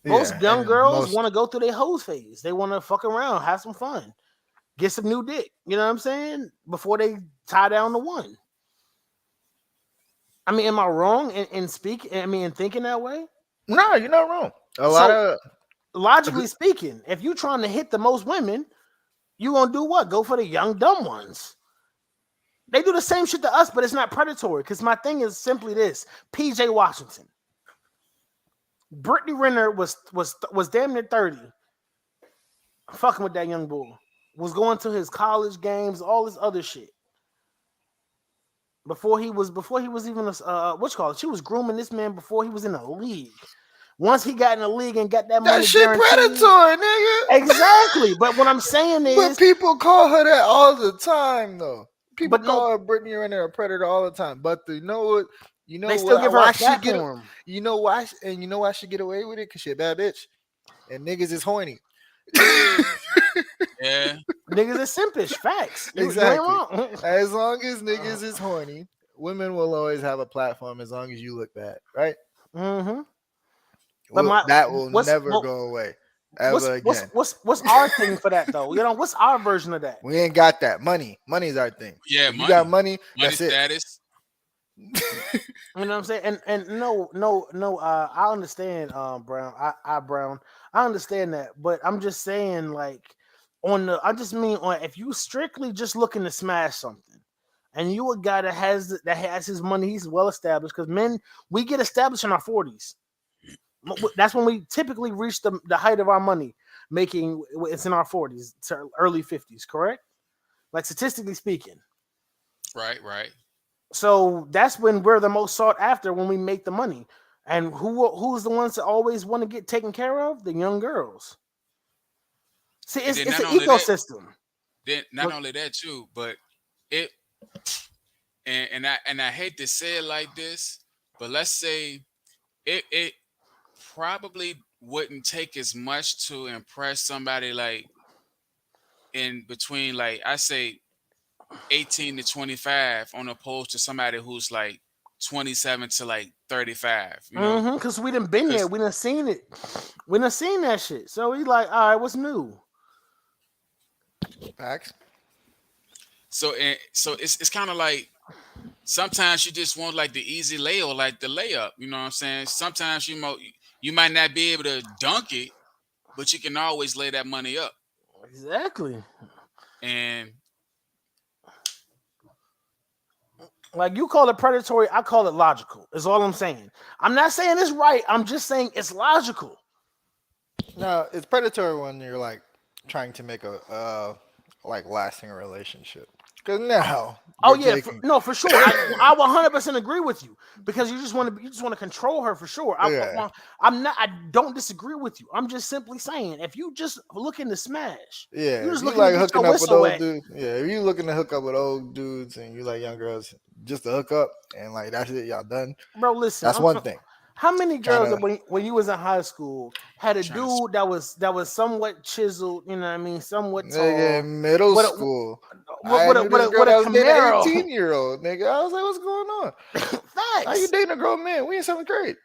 Most yeah, young and girls want most to go through their hose phase. They want to fuck around, have some fun, get some new dick. You know what I'm saying? Before they tie down to one. I mean, am I wrong in speaking? I mean, in thinking that way? no, you're not wrong. A lot So of logically speaking, if you trying to hit the most women, you gonna do what? Go for the young dumb ones. They do the same shit to us, but it's not predatory. Because my thing is simply this: PJ Washington, Brittany Renner was damn near 30, fucking with that young boy. Was going to his college games, all this other shit. Before he was even what you call it? She was grooming this man before he was in the league. Once he got in the league and got that that money shit guaranteed, predatory, nigga. exactly. But what I'm saying But is, people call her that all the time, though. People but no, call her Brittany Renner a predator all the time. But you know what? You they know still what? give her a Why she get? platform. You know why? And you know why she get away with it? Cause she a bad bitch, and niggas is horny. Yeah. Niggas is simpish. Facts. You ain't Exactly. wrong. As long as niggas is horny, women will always have a platform. As long as you look bad, right? hmm But That will what's never what, go away what's ever what's again. what's what's our thing for that though? You know, what's our version of that? We ain't got that money. Money's our thing. Yeah, If you got money. money, Money that's it. status. You know what I'm saying? And no, I understand, Brown. I Brown. I understand that, but I'm just saying, like, I just mean on if you strictly just looking to smash something, and you a guy that has his money, he's well established. Because men, we get established in our 40s. That's when we typically reach the height of our money making. It's in our 40s to early 50s, correct? Like statistically speaking. Right, right. So that's when we're the most sought after when we make the money. And who's the ones that always want to get taken care of? The young girls. See, And it's then it's not an only that, ecosystem. then not But only that too, but it and I hate to say it like this, but let's say it probably wouldn't take as much to impress somebody like in between like I say 18 to 25 on opposed to somebody who's like 27 to like 35, you know? because we done been there, Cuz we done seen it, we done seen that shit. So we like, all right, what's new? Facts. so it's kind of like sometimes you just want like the easy lay or like the layup, you know what I'm saying? Sometimes you might not be able to dunk it, but you can always lay that money up. Exactly. And Like you call it predatory, I call it logical. Is all I'm saying. I'm not saying it's right. I'm just saying it's logical. No, it's predatory when you're like trying to make a like lasting relationship. Cause now Oh you're yeah, taking no, for sure. I 100% agree with you because you just want to control her for sure. yeah. I'm not. I don't disagree with you. I'm just simply saying if you just looking to smash, you Yeah, if just you looking to like get your hooking up with whistle old wet, dudes, yeah, if you looking to hook up with old dudes and you like young girls just to hook up and like that's it, y'all done. bro. Listen, That's one thing. how many Trying girls that to when you was in high school had a trying to dude that was somewhat chiseled, you know what I mean, somewhat nigga tall, in middle with a school. with, I with a knew with this a girl with a that was dating an Camaro. 18-year-old nigga. I was like, what's going on? How you Facts. dating a grown man? We in seventh grade.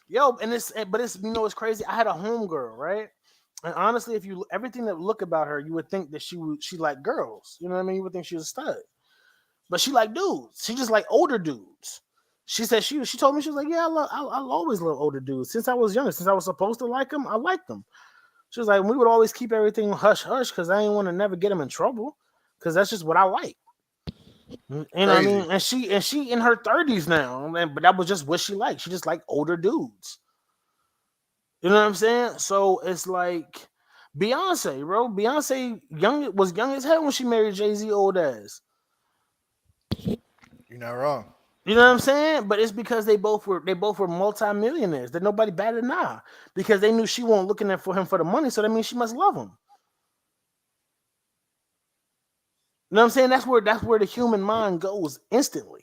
Yo, but it's it's crazy. I had a homegirl, right? And honestly, if you everything that look about her, you would think that she like girls. You know what I mean? You would think she was a stud, but she like dudes. She just like older dudes. She said she told me she was like, yeah, I'll always love older dudes since I was younger. Since I was supposed to like them, I liked them. She was like, we would always keep everything hush hush because I didn't want to never get them in trouble because that's just what I like. You know what I Crazy. mean? And she in her 30s now, but that was just what she liked. She just liked older dudes. You know what I'm saying? So it's like, Beyonce, bro. Beyonce young as hell when she married Jay-Z old ass. You're not wrong. You know what I'm saying? But it's because they both were multimillionaires. That nobody batted an eye because they knew she wasn't looking at for him for the money. So that means she must love him. You know what I'm saying? That's where the human mind goes instantly.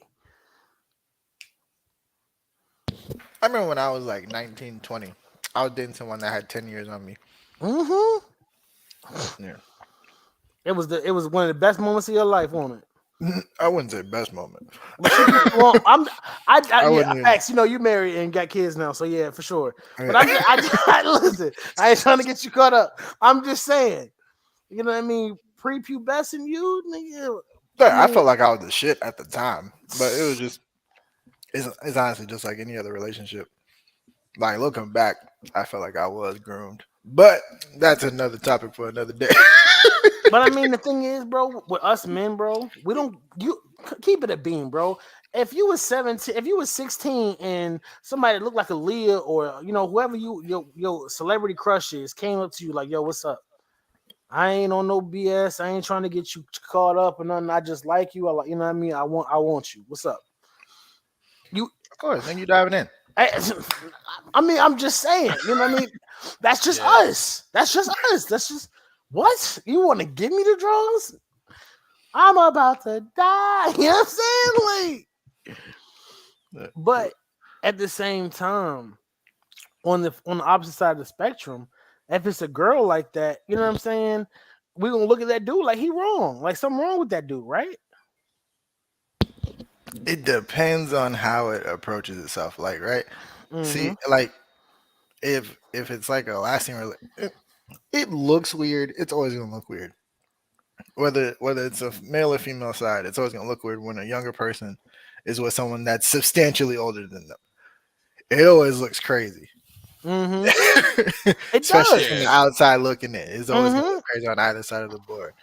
I remember when I was like 19, 20. I was dating someone that had 10 years on me. Hmm Yeah. It was one of the best moments of your life, wasn't it? I wouldn't say best moment. But she put you on. I Yeah, wouldn't even. facts. You married and got kids now, so yeah, for sure. But Yeah. listen. I ain't trying to get you caught up. I'm just saying. You know what I mean? Prepubescent you, nigga. I Yeah, I mean, felt like I was the shit at the time, but it was just it's honestly just like any other relationship. Like looking back, I felt like I was groomed, but that's another topic for another day. but I mean, the thing is, bro, with us men, bro, we don't. You keep it a beam, bro. If you was 17, if you was 16, and somebody that looked like a Leah or whoever your celebrity crush is came up to you like, yo, what's up? I ain't on no BS. I ain't trying to get you caught up or nothing. I just like you. I like, you know what I mean. I want you. What's up? You Of course, then you diving in. I, I mean, I'm just saying, you know what I mean? That's just Yeah. us. That's just us. That's just what? You want to give me the drugs? I'm about to die. You know what I'm saying? Like, Yeah. but at the same time, on the opposite side of the spectrum, if it's a girl like that, you know what I'm saying? We gonna look at that dude like he wrong. Like something wrong with that dude, right? It depends on how it approaches itself. Like, right? See, Mm-hmm. like if it's like a lasting, it looks weird. It's always gonna look weird. Whether it's a male or female side, it's always gonna look weird when a younger person is with someone that's substantially older than them. It always looks crazy. Mm-hmm. It Especially does. from the Yeah. outside looking in. It's always gonna Mm-hmm. look crazy on either side of the board.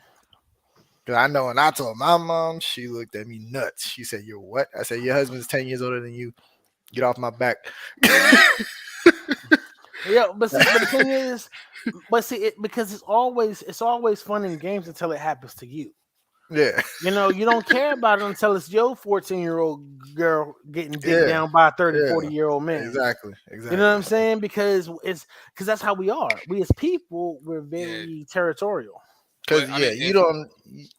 Cause I know when I told my mom, she looked at me nuts. She said, "You're what?" I said, "Your husband's 10 years older than you. Get off my back." Yeah, but the thing is, because it's always fun in games until it happens to you. Yeah, You don't care about it until it's your 14-year-old girl getting dicked yeah, down by a 30, yeah. 40-year-old man. Exactly, You know what exactly. I'm saying? Because that's how we are. We as people, we're Yeah. very territorial. But Because I mean, yeah, you if don't.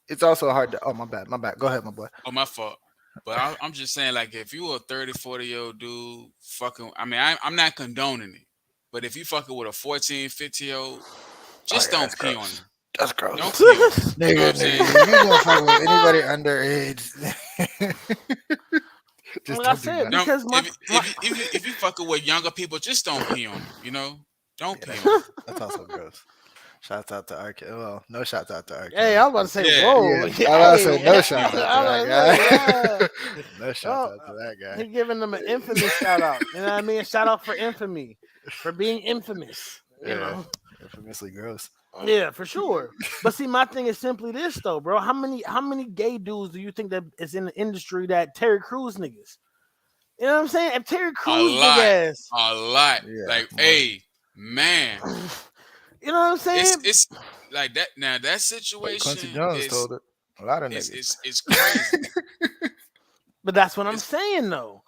It's also hard to. Oh my bad, my bad. Go ahead, my boy. oh my fault. But I'm just saying, like, if you a 30, 40-year-old dude fucking, I mean, I'm not condoning it. But if you fucking with a 14, 15-year-old, Oh just yeah, don't that's pee on gross. her. That's Don't gross. pee on her. You know what Nigga, I'm saying? nigga, if you gonna fuck with anybody underage, just Like I don't do said, that. Don't because my, my if you fucking with younger people, just don't pee on them. Don't Yeah, pee on them. that's also gross. Shouts out to R. Kelly. Well, no shouts out to R. hey, Kelly. I was about to say, Yeah, whoa, Yeah, I was hey, about to say no don't pee shouts on out them. to I that was about to say, yeah. guy. No shouts Oh, out to that guy. he giving them an infamous shout out. You know what I mean? Shout out for infamy, for being infamous. You Yeah, know, infamously gross. yeah, for sure. But see, my thing is simply this though, bro. How many gay dudes do you think that is in the industry that Terry Crews niggas? You know what I'm saying? If Terry A Crews big lot, ass, a lot. Yeah, Like, more. hey, man, you know what I'm saying? it's like that. Now that Like Quincy situation Jones is told it. A lot of is niggas. is is crazy. But that's what I'm It's saying though.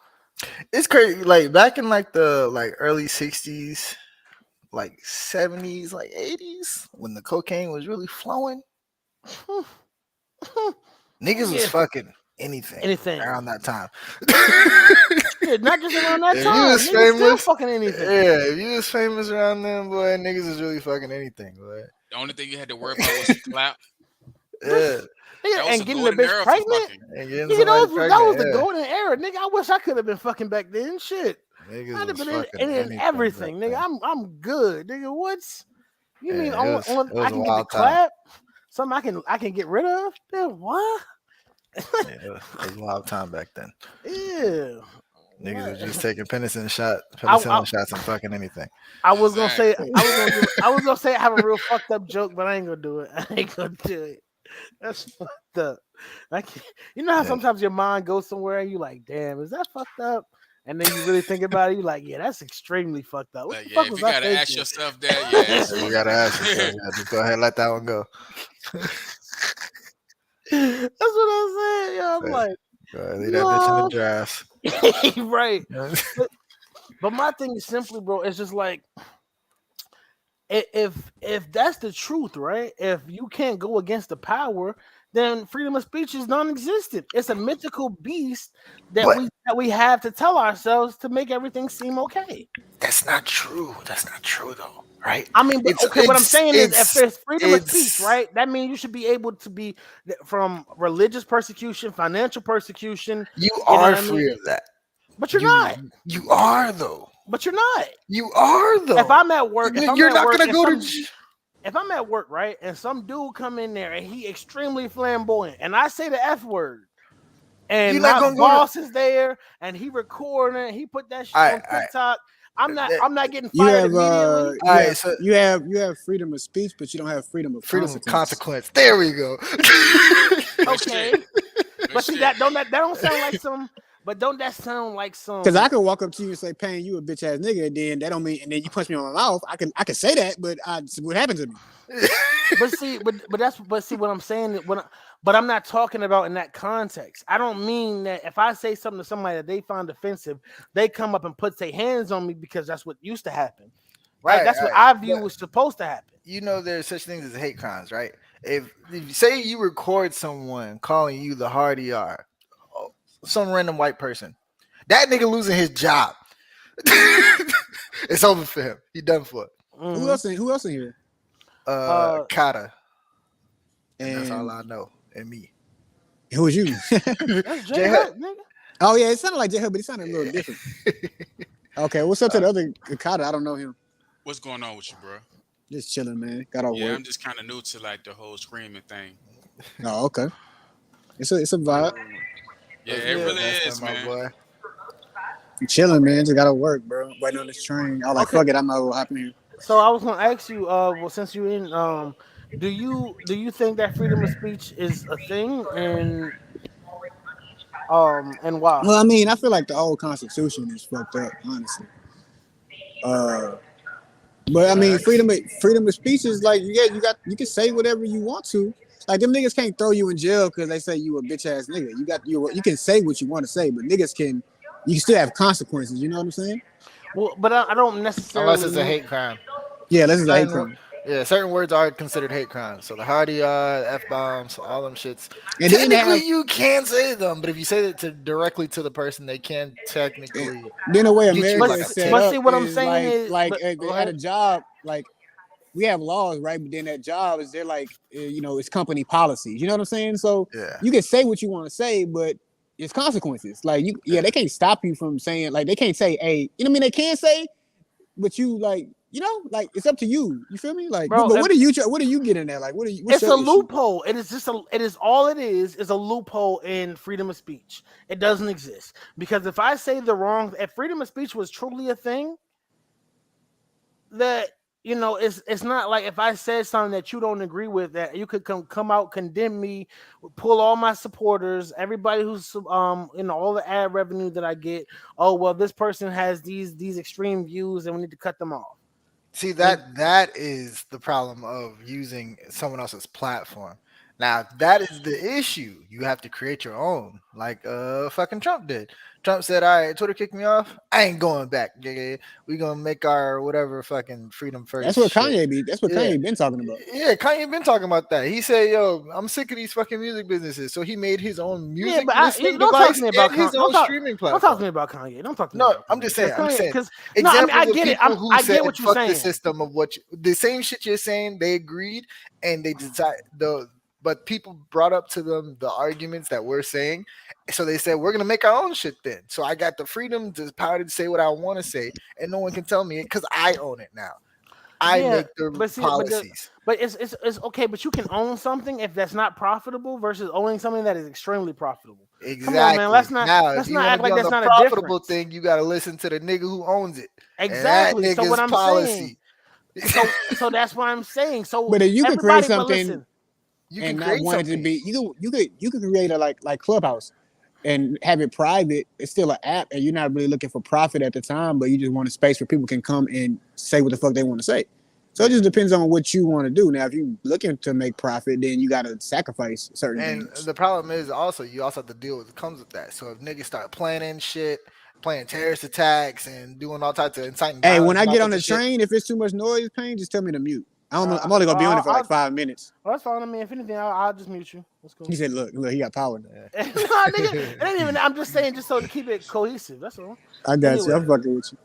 It's crazy. Like back in like the like early '60s, like '70s, like '80s, when the cocaine was really flowing, niggas was Yeah, fucking anything anything. around that time. Shit, not just around that If you time. was Niggas still famous, fucking anything. yeah, if you was famous around then, boy, niggas was really fucking anything, boy. the only thing you had to worry about was the clap. Yeah, Nigga, That was and a getting the golden bitch era for pregnant. fucking. and getting Nigga, somebody that was pregnant, the yeah. golden era. Nigga, I wish I could have been fucking back then. Shit. Niggas I'd have was been fucking in anything back everything, nigga. then. I'm good, nigga. What's you mean Yeah, on it I was a can get the wild time. clap? Something I can get rid of? Then what? Yeah, it was a wild time back then. Yeah. Niggas What? was just taking I, I penicillin shots and fucking anything. I was gonna say Exactly. I have a real fucked up joke, but I ain't gonna do it. I ain't gonna do it. That's fucked up. I can't, you know how Yeah. sometimes your mind goes somewhere and you like, damn, is that fucked up? and then you really think about it, you like, yeah, that's extremely fucked up. What Like, the yeah, fuck if was you I gotta ask thinking? yourself that, yeah, it's You fucked gotta up. ask yourself. Yeah, just go ahead, and let that one go. That's what I'm saying. Yeah, I'm Yeah, like, go ahead, leave that bitch in the no, drafts. right. But my thing is simply, bro, it's just like if that's the truth, right? If you can't go against the power, then freedom of speech is non-existent. It's a mythical beast that But we have to tell ourselves to make everything seem okay. that's not true. That's not true though, right? I mean, but It's okay, what I'm it's saying is, if it's there's freedom of speech, it's right, that means you should be able to be from religious persecution, financial persecution. you You know are what I mean? free of that. But you're You not. you are though. But you're not. You are If though. I'm at work, if I'm You're at not work, gonna go to. if I'm at work, right, and some dude come in there and he extremely flamboyant, and I say the F word, and You're not my gonna go to. boss is there, and he recording it, he put that shit All on right, all right. TikTok. I'm not getting You fired have immediately. All right, so you have freedom of speech, but you don't have freedom of freedom of consequence. consequence. There we go. Good shit. Okay, Good but see shit. that don't sound like some. But don't that sound like Because some? I could walk up to you and say, "Payne, you a bitch ass nigga," and then that don't mean, and then you punch me on my mouth. I can say that, but what happened to me? But see, but see what I'm saying. But I'm not talking about in that context. I don't mean that if I say something to somebody that they find offensive, they come up and put their hands on me because that's what used to happen, right? That's All what right. I But view was supposed to happen. you know there's such things as hate crimes, right? If you say you record someone calling you the hard ER, some random white person, that nigga losing his job. It's over for him. He done for. Hmm Who else in here? Kata, and that's all And I know. And me. who was you? That's J J Hut. Hut, nigga. Oh yeah, it sounded like J Hub, but it sounded a little different. Okay, what's up to the other Kata? I don't know him. What's going on with you, bro? Just chilling, man. Got off Yeah, work. I'm just kind of new to like the whole screaming thing. Oh, okay. It's a vibe. Yeah, What's it good, really Lester, is, my man. boy? I'm chilling, man. Just got off work, bro. Waiting on this train. I was like, Okay, fuck it, I'm gonna hop in here. so I was gonna ask you, well, since you're in, do you think that freedom of speech is a thing, and why? Well, I mean, I feel like the old constitution is fucked up, honestly. Uh, but I mean, Facts. freedom of speech is like you can say whatever you want to. Like them niggas can't throw you in jail because they say you a bitch ass nigga. You can say what you want to say, but niggas can you can still have consequences. You know what I'm saying? Well, but I don't Unless necessarily it's a mean. hate crime. Yeah, this is a hate Certain, crime. yeah, certain words are considered hate crimes. So the hardy F bombs, all them shits. And then Technically, have you can say them, but if you say it to directly to the person, they can and technically then the way get you America like But a is set but ticket. up see what I'm is saying is, like but go at a ahead. job, like we have laws, right? But then that job is they're like, it's company policies. You know what I'm saying? So Yeah, you can say what you want to say, but it's consequences. Like yeah. they can't stop you from saying, like they can't say, hey, you know what I mean? They can say, but you like, like it's up to you. You feel me? Like, Bro, but what are you getting at? Like, what's it's your a issue? loophole. It is just it is all it is a loophole in freedom of speech. It doesn't exist because if I say the wrong, if freedom of speech was truly a thing, that it's not like if I said something that you don't agree with, that you could come out, condemn me, pull all my supporters, everybody who's all the ad revenue that I get. Oh well, this person has these extreme views and we need to cut them off. See And that is the problem of using someone else's platform. Now, if that is the issue, you have to create your own, like fucking Trump did. Trump said, "All right, Twitter kicked me off. I ain't going back. Yeah, we gonna make our whatever fucking freedom That's first what shit." Kanye be. That's what Yeah, Kanye been talking about. yeah. Kanye been talking about that. He said, "Yo, I'm sick of these fucking music businesses." So he made his own yeah, music but listening don't talk to device me about and his own streaming don't talk to platform. me about Kanye. Don't talk to me No, about I'm Kanye just because saying. I'm just saying. no, I mean I Examples of get it. people who I said get what you're "fuck the saying. system" of the same shit you're saying. They agreed, and they decided but people brought up to them the arguments that we're saying, so they said we're gonna make our own shit then. So I got the freedom, the power to say what I want to say, and no one can tell me it because I own it now. I Yeah, make the but see, policies. but it's okay. But you can own something if that's not profitable versus owning something that is extremely profitable. Come on, man. Exactly. Now, if Let's you not want to act be like on that's the not a profitable difference. thing, you got to listen to the nigga who owns it, and that Exactly. So what nigga's I'm saying. policy. So that's what I'm saying. So But if you could create everybody, but something listen. You can and not create want it to something. be, you could create a like Clubhouse. and have it private, it's still an app, and you're not really looking for profit at the time, but you just want a space where people can come and say what the fuck they want to say. So it Yeah. just depends on what you want to do. Now, if you're looking to make profit, then you got to sacrifice certain And things. the problem is also you also have to deal with what comes with that. So if niggas start planning shit, planning terrorist attacks and doing all types of inciting Hey, when violence I and all get on types the of shit, train, if it's too much noise, pain, just tell me to mute. Uh, I'm only gonna be on it for like I'll, 5 minutes. well, that's fine. I mean, if anything, I'll just mute you. That's He cool. said, "Look, he got power now." Nah, nigga, it ain't even. I'm just saying, just so to keep it cohesive. That's all. I got you. I'm Anyway, fucking with you.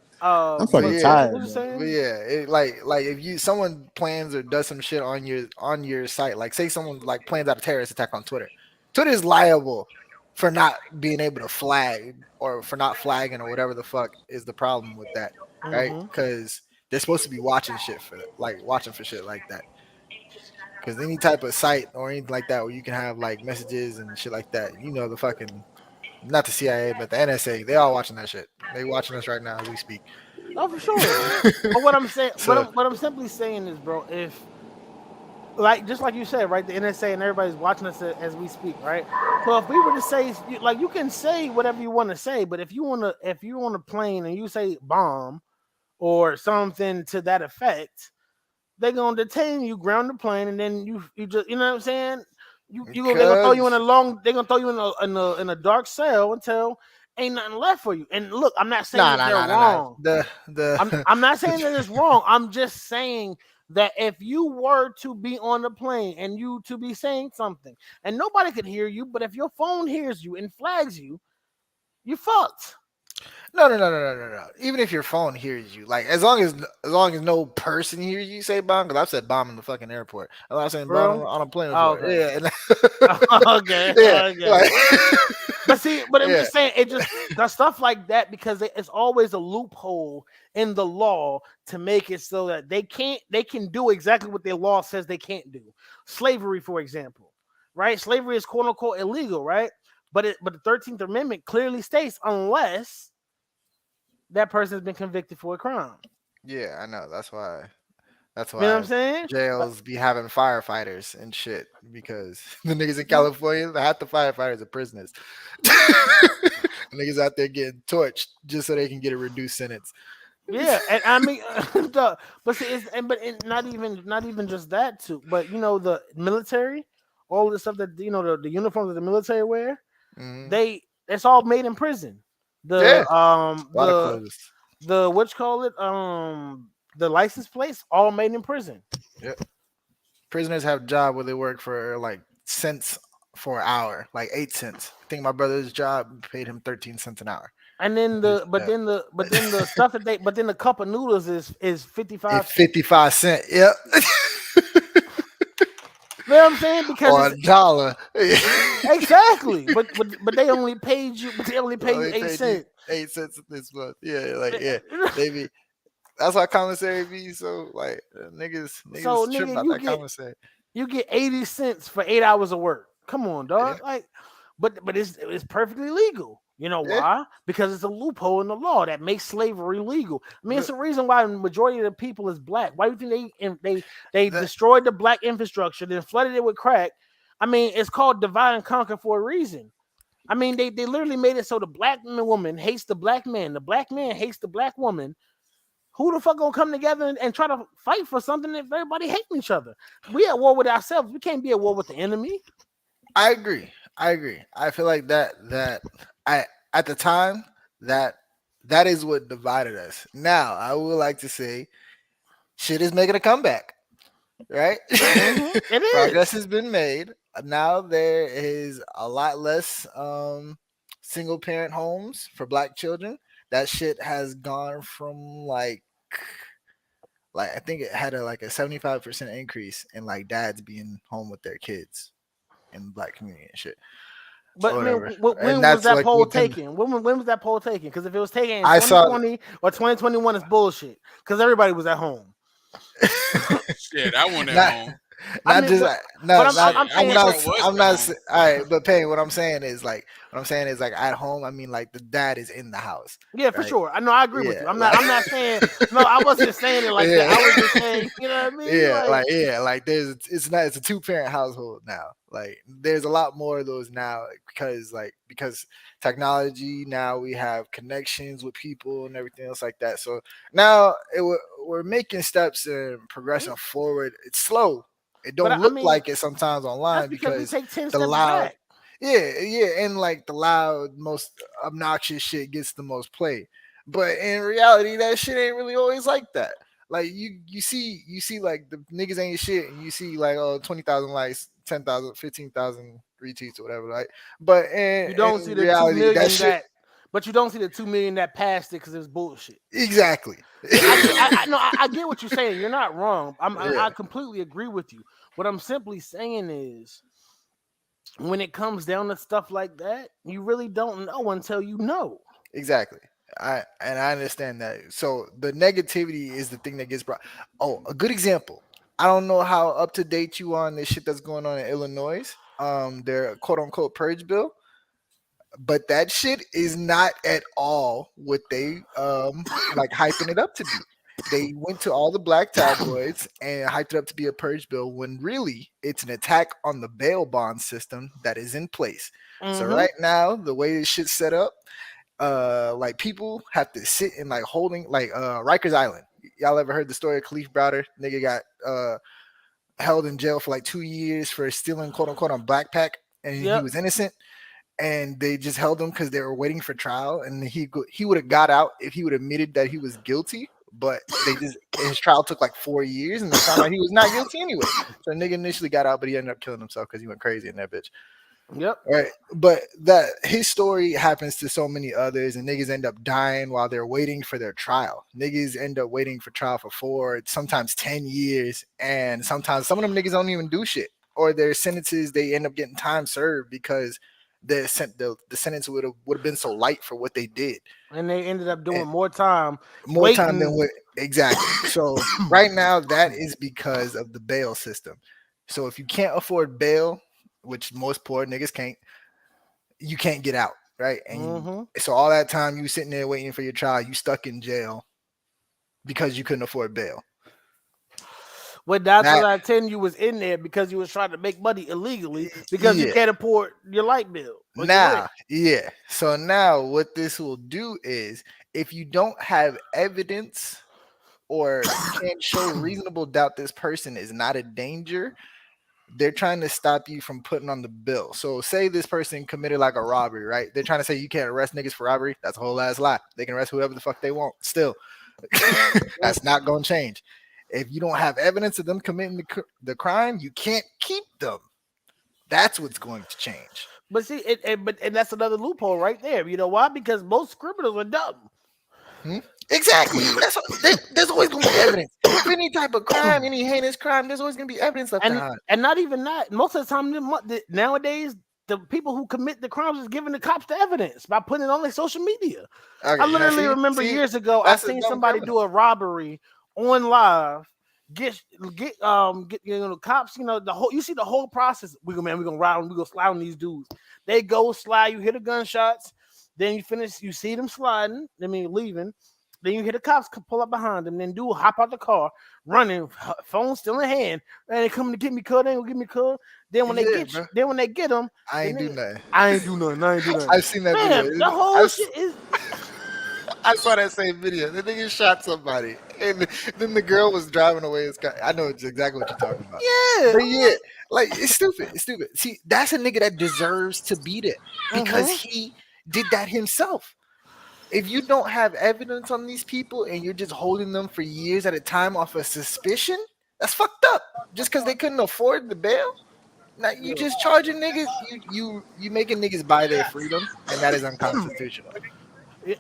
I'm but fucking yeah, what tired, you bro. but saying, yeah, like if you someone plans or does some shit on your site, like say someone like plans out a terrorist attack on Twitter, Twitter is liable for not being able to flag or for not flagging or whatever the fuck is the problem with that, right? Mm-hmm. Because they're supposed to be watching shit for that, like watching for shit like that. Because any type of site or anything like that where you can have like messages and shit like that, you know, the fucking not the CIA but the NSA, they all watching that shit. They watching us right now as we speak. Oh, for sure. But what I'm saying, So what I'm simply saying is, bro, if like just like you said, right, the NSA and everybody's watching us as we speak, right? So if we were to say, like, you can say whatever you want to say, but if you're on a plane and you say bomb or something to that effect, they're gonna detain you, ground the plane, and then you just you know what I'm saying. They're gonna throw you in because a long. They're gonna throw you in a dark cell until ain't nothing left for you. And look, I'm not saying nah that nah they're nah nah nah wrong. the I'm not saying that it's wrong. I'm just saying that if you were to be on the plane and you to be saying something and nobody could hear you, but if your phone hears you and flags you, you fucked, no. Even if your phone hears you, like as long as no person hears you say bomb, because I've said bomb in the fucking airport. I'm saying bomb bro. on a plane Oh, before. okay, Yeah, and okay, yeah, okay. like But see, but I'm yeah. just saying it just the stuff like that because it's always a loophole in the law to make it so that they can do exactly what their law says they can't do. Slavery, for example, right? Slavery is quote unquote illegal, right? But the 13th Amendment clearly states unless that person has been convicted for a crime. Yeah, I know. That's why. That's You know what I'm why saying? Like, jails be having firefighters and shit because the niggas in mm, California, half the firefighters are prisoners. Niggas out there getting torched just so they can get a reduced sentence. yeah, and I mean, but see, not even just that too. But you know, the military, all of the stuff that you know, the uniforms that the military wear, Hmm. they it's all made in prison. Yeah, The a lot of clothes. what you call it the license plates all made in prison. Yeah, prisoners have a job where they work for like cents for an hour, like 8 cents. I think my brother's job paid him 13 cents an hour. And then Just the but that. then the stuff that they but then the cup of noodles is 55 It's cents. 55 cents. Yep. You know what I'm saying? Because Or it's a dollar. exactly, but they only paid you, but they only pay Well, you they eight paid you cents. 8 cents this month. Yeah, like yeah, they be. That's why commissary be so like So niggas trip nigga, about that commissary. you get 80 cents for 8 hours of work. Come on, Yeah, dog. Like, but it's perfectly legal. You know yeah. why? Because it's a loophole in the law that makes slavery legal. I mean, it's But the reason why the majority of the people is black. Why do you think they that destroyed the black infrastructure, then flooded it with crack? I mean, it's called divide and conquer for a reason. I mean, they literally made it so the black woman hates the black man hates the black woman. Who the fuck gonna come together and try to fight for something if everybody hating each other? We at war with ourselves. We can't be at war with the enemy. I agree. I agree. I feel like that I at the time that that is what divided us. Now I would like to say shit is making a comeback. Right? It Progress is. has been made. Now there is a lot less single parent homes for black children. That shit has gone from like I think it had a 75% increase in like dads being home with their kids in the black community and shit But or I mean, whatever. And when was that's that like poll within taken? When was that poll taken? Because if it was taken in I saw 2020 or 2021, it's bullshit. Because everybody was at home. Shit, I want at not home. I Not mean, just but no, I'm not I'm, Shit, I'm I saying wish I so. was I'm at not home. all right, but Payne, what I'm saying is like at home. I mean, like the dad is in the house, Yeah, for right? sure. I know. I agree with Yeah, you. I'm not. like I'm not saying. No, I wasn't saying it like that. yeah, I was just saying. You know what I mean? Like, like there's it's a two-parent household now. Like there's a lot more of those now because technology now we have connections with people and everything else like that. So now we're making steps and yeah. progressing forward. It's slow. It But don't I look mean, like it sometimes that's online because we because take 10 the steps loud back. yeah, and like the loud, most obnoxious shit gets the most play. But in reality, that shit ain't really always like that. Like you see like the niggas ain't shit, and you see like 20,000 likes, 10,000, 15,000 retweets or whatever, right? But You in don't see the two reality, that million shit that, but you don't see the 2 million that passed it because it was bullshit. exactly. Yeah, I get. I no, I get what you're saying. You're not wrong. Yeah, I completely agree with you. What I'm simply saying is, when it comes down to stuff like that, you really don't know until you know. exactly. I understand that. So the negativity is the thing that gets brought. Oh, a good example. I don't know how up to date you are on this shit that's going on in Illinois. Their quote unquote purge bill, but that shit is not at all what they like hyping it up to be. They went to all the black tabloids and hyped it up to be a purge bill when really it's an attack on the bail bond system that is in place. So Mm-hmm. right now, the way this shit's set up, like people have to sit in like holding like Rikers Island. Y'all ever heard the story of Khalif Browder? Nigga got held in jail for like 2 years for stealing quote unquote on backpack, and he Yep. was innocent. And they just held him because they were waiting for trial, and he would have got out if he would have admitted that he was guilty. But they just his trial took like 4 years, and they found out he was not guilty anyway. So the nigga initially got out, but he ended up killing himself because he went crazy in that bitch. Yep. Right. But that his story happens to so many others, and niggas end up dying while they're waiting for their trial. Niggas end up waiting for trial for 4, sometimes 10 years, and sometimes some of them niggas don't even do shit. Or their sentences they end up getting time served because the sentence would have been so light for what they did. And they ended up And doing more time more time than waiting. what exactly. So right now that is because of the bail system. So if you can't afford bail, which most poor niggas can't, you can't get out, right? And Mm-hmm. so all that time you sitting there waiting for your trial, you stuck in jail because you couldn't afford bail. But that's what That I tell you was in there because you was trying to make money illegally because you yeah. can't afford your light bill or your rent. Now, yeah. So now what this will do is if you don't have evidence or you can't show reasonable doubt this person is not a danger, they're trying to stop you from putting on the bill. So say this person committed like a robbery, right? They're trying to say you can't arrest niggas for robbery. That's a whole ass lie. They can arrest whoever the fuck they want. Still, Mm. that's not going to change. If you don't have evidence of them committing the crime, you can't keep them. That's what's going to change. But see, and that's another loophole right there. You know why? Because most criminals are dumb. Hmm? Exactly. There's always going to be evidence for any type of crime, any heinous crime. There's always going to be evidence left and behind. and not even that. Most of the time, nowadays, the people who commit the crimes is giving the cops the evidence by putting it on their social media. I Okay, now literally see, remember see, years ago, I that's a seen dumb somebody criminal. do a robbery on live. Get the cops. The whole you see the whole process. We're gonna ride. We gonna slide on these dudes. They go slide. You hear the gunshots. Then you finish. You see them sliding. I mean leaving. Then you hear the cops pull up behind them. Then dude hop out the car, running, phone still in hand. And they coming to get me cut. They ain't gonna get me cut. Then when they Yeah, get you, bro. then when they get them, I the ain't do nigga, nothing. I ain't do nothing. I ain't do nothing. I've seen that video. Man, the I, whole shit is I saw that same video. The nigga shot somebody, and then the girl was driving away. I know it's exactly what you're talking about. yeah. But yeah, like it's stupid. It's stupid. See, that's a nigga that deserves to be there because Mm-hmm. he did that himself. If you don't have evidence on these people and you're just holding them for years at a time off of suspicion, that's fucked up. Just because they couldn't afford the bail. Now you just charging niggas. You making niggas buy their freedom, and that is unconstitutional.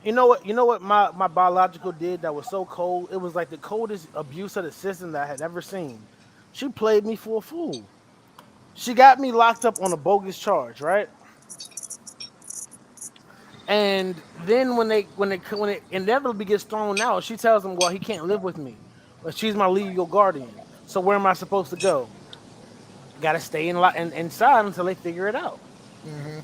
You know what? You know what my biological did that was so cold. It was like the coldest abuse of the system that I had ever seen. She played me for a fool. She got me locked up on a bogus charge, right? And then when it inevitably gets thrown out, she tells him, "Well, he can't live with me, but she's my legal guardian. So where am I supposed to go?" Got to stay inside until they figure it out. Hmm.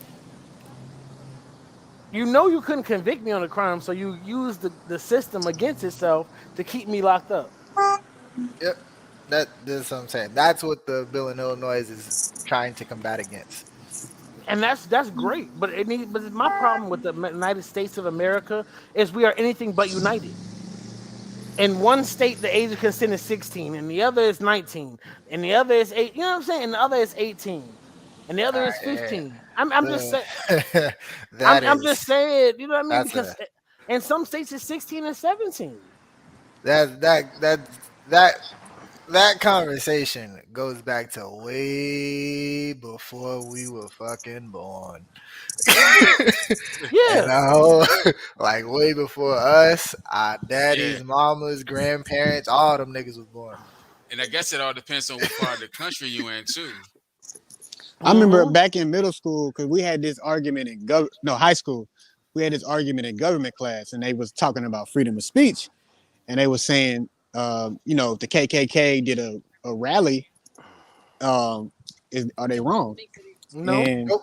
You know you couldn't convict me on a crime, so you use the system against itself to keep me locked up. Yep. That's what I'm saying. That's what the bill in Illinois is trying to combat against. And that's great, but but my problem with the United States of America is we are anything but united. In one state, the age of consent is 16, and the other is 19, and the other is 8. You know what I'm saying? And the other is 18, and the other is Yeah. 15. I'm just saying. That I'm just is saying. You know what I mean? that's Because a in some states it's 16 and 17. that that that that that conversation goes back to way before we were fucking born. And Yeah. like way before us, our Yeah, daddies, mamas, grandparents, all them niggas was born. and I guess it all depends on what part of the country you in too. I remember Mm-hmm. back in middle school because we had this argument in high school. We had this argument in government class, and they was talking about freedom of speech, and they was saying, if the KKK did a rally, um, are they wrong? No. And Nope.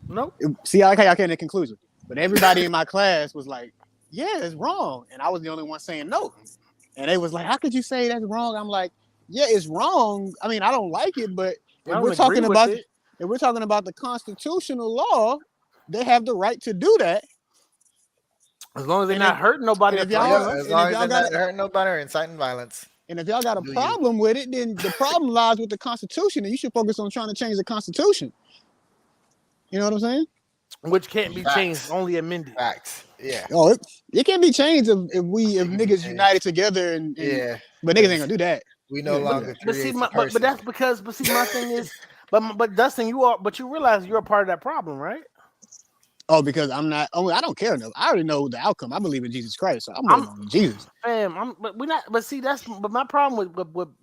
No. see, I like how y'all came to the conclusion, but everybody in my class was like, "Yeah, it's wrong," and I was the only one saying no. And they was like, "How could you say that's wrong?" I'm like, "Yeah, it's wrong. I mean, I don't like it, but I if don't we're agree talking with about it if we're talking about the constitutional law, they have the right to do that. as long as they're And if not hurting nobody and or if Yep. threatening y'all As us. and if long as y'all they're got not hurting nobody or inciting violence, and if y'all got a do you. problem with it, then the problem lies with the Constitution, and you should focus on trying to change the Constitution. You know what I'm saying? Which can't be changed, Facts. only amended. Facts. Yeah. Oh, it can be changed if It can be niggas united changed. together and Yeah. but niggas ain't Because gonna do that. we Niggas no ain't gonna do But that. longer but see creates a my but person. that's because but see my thing is but Dustin, you realize you're a part of that problem, right? Oh, because I'm not. Oh, I don't care enough. I already know the outcome. I believe in Jesus Christ, so I'm I'm waiting on Jesus. fam. I'm but we not. But see, that's but my problem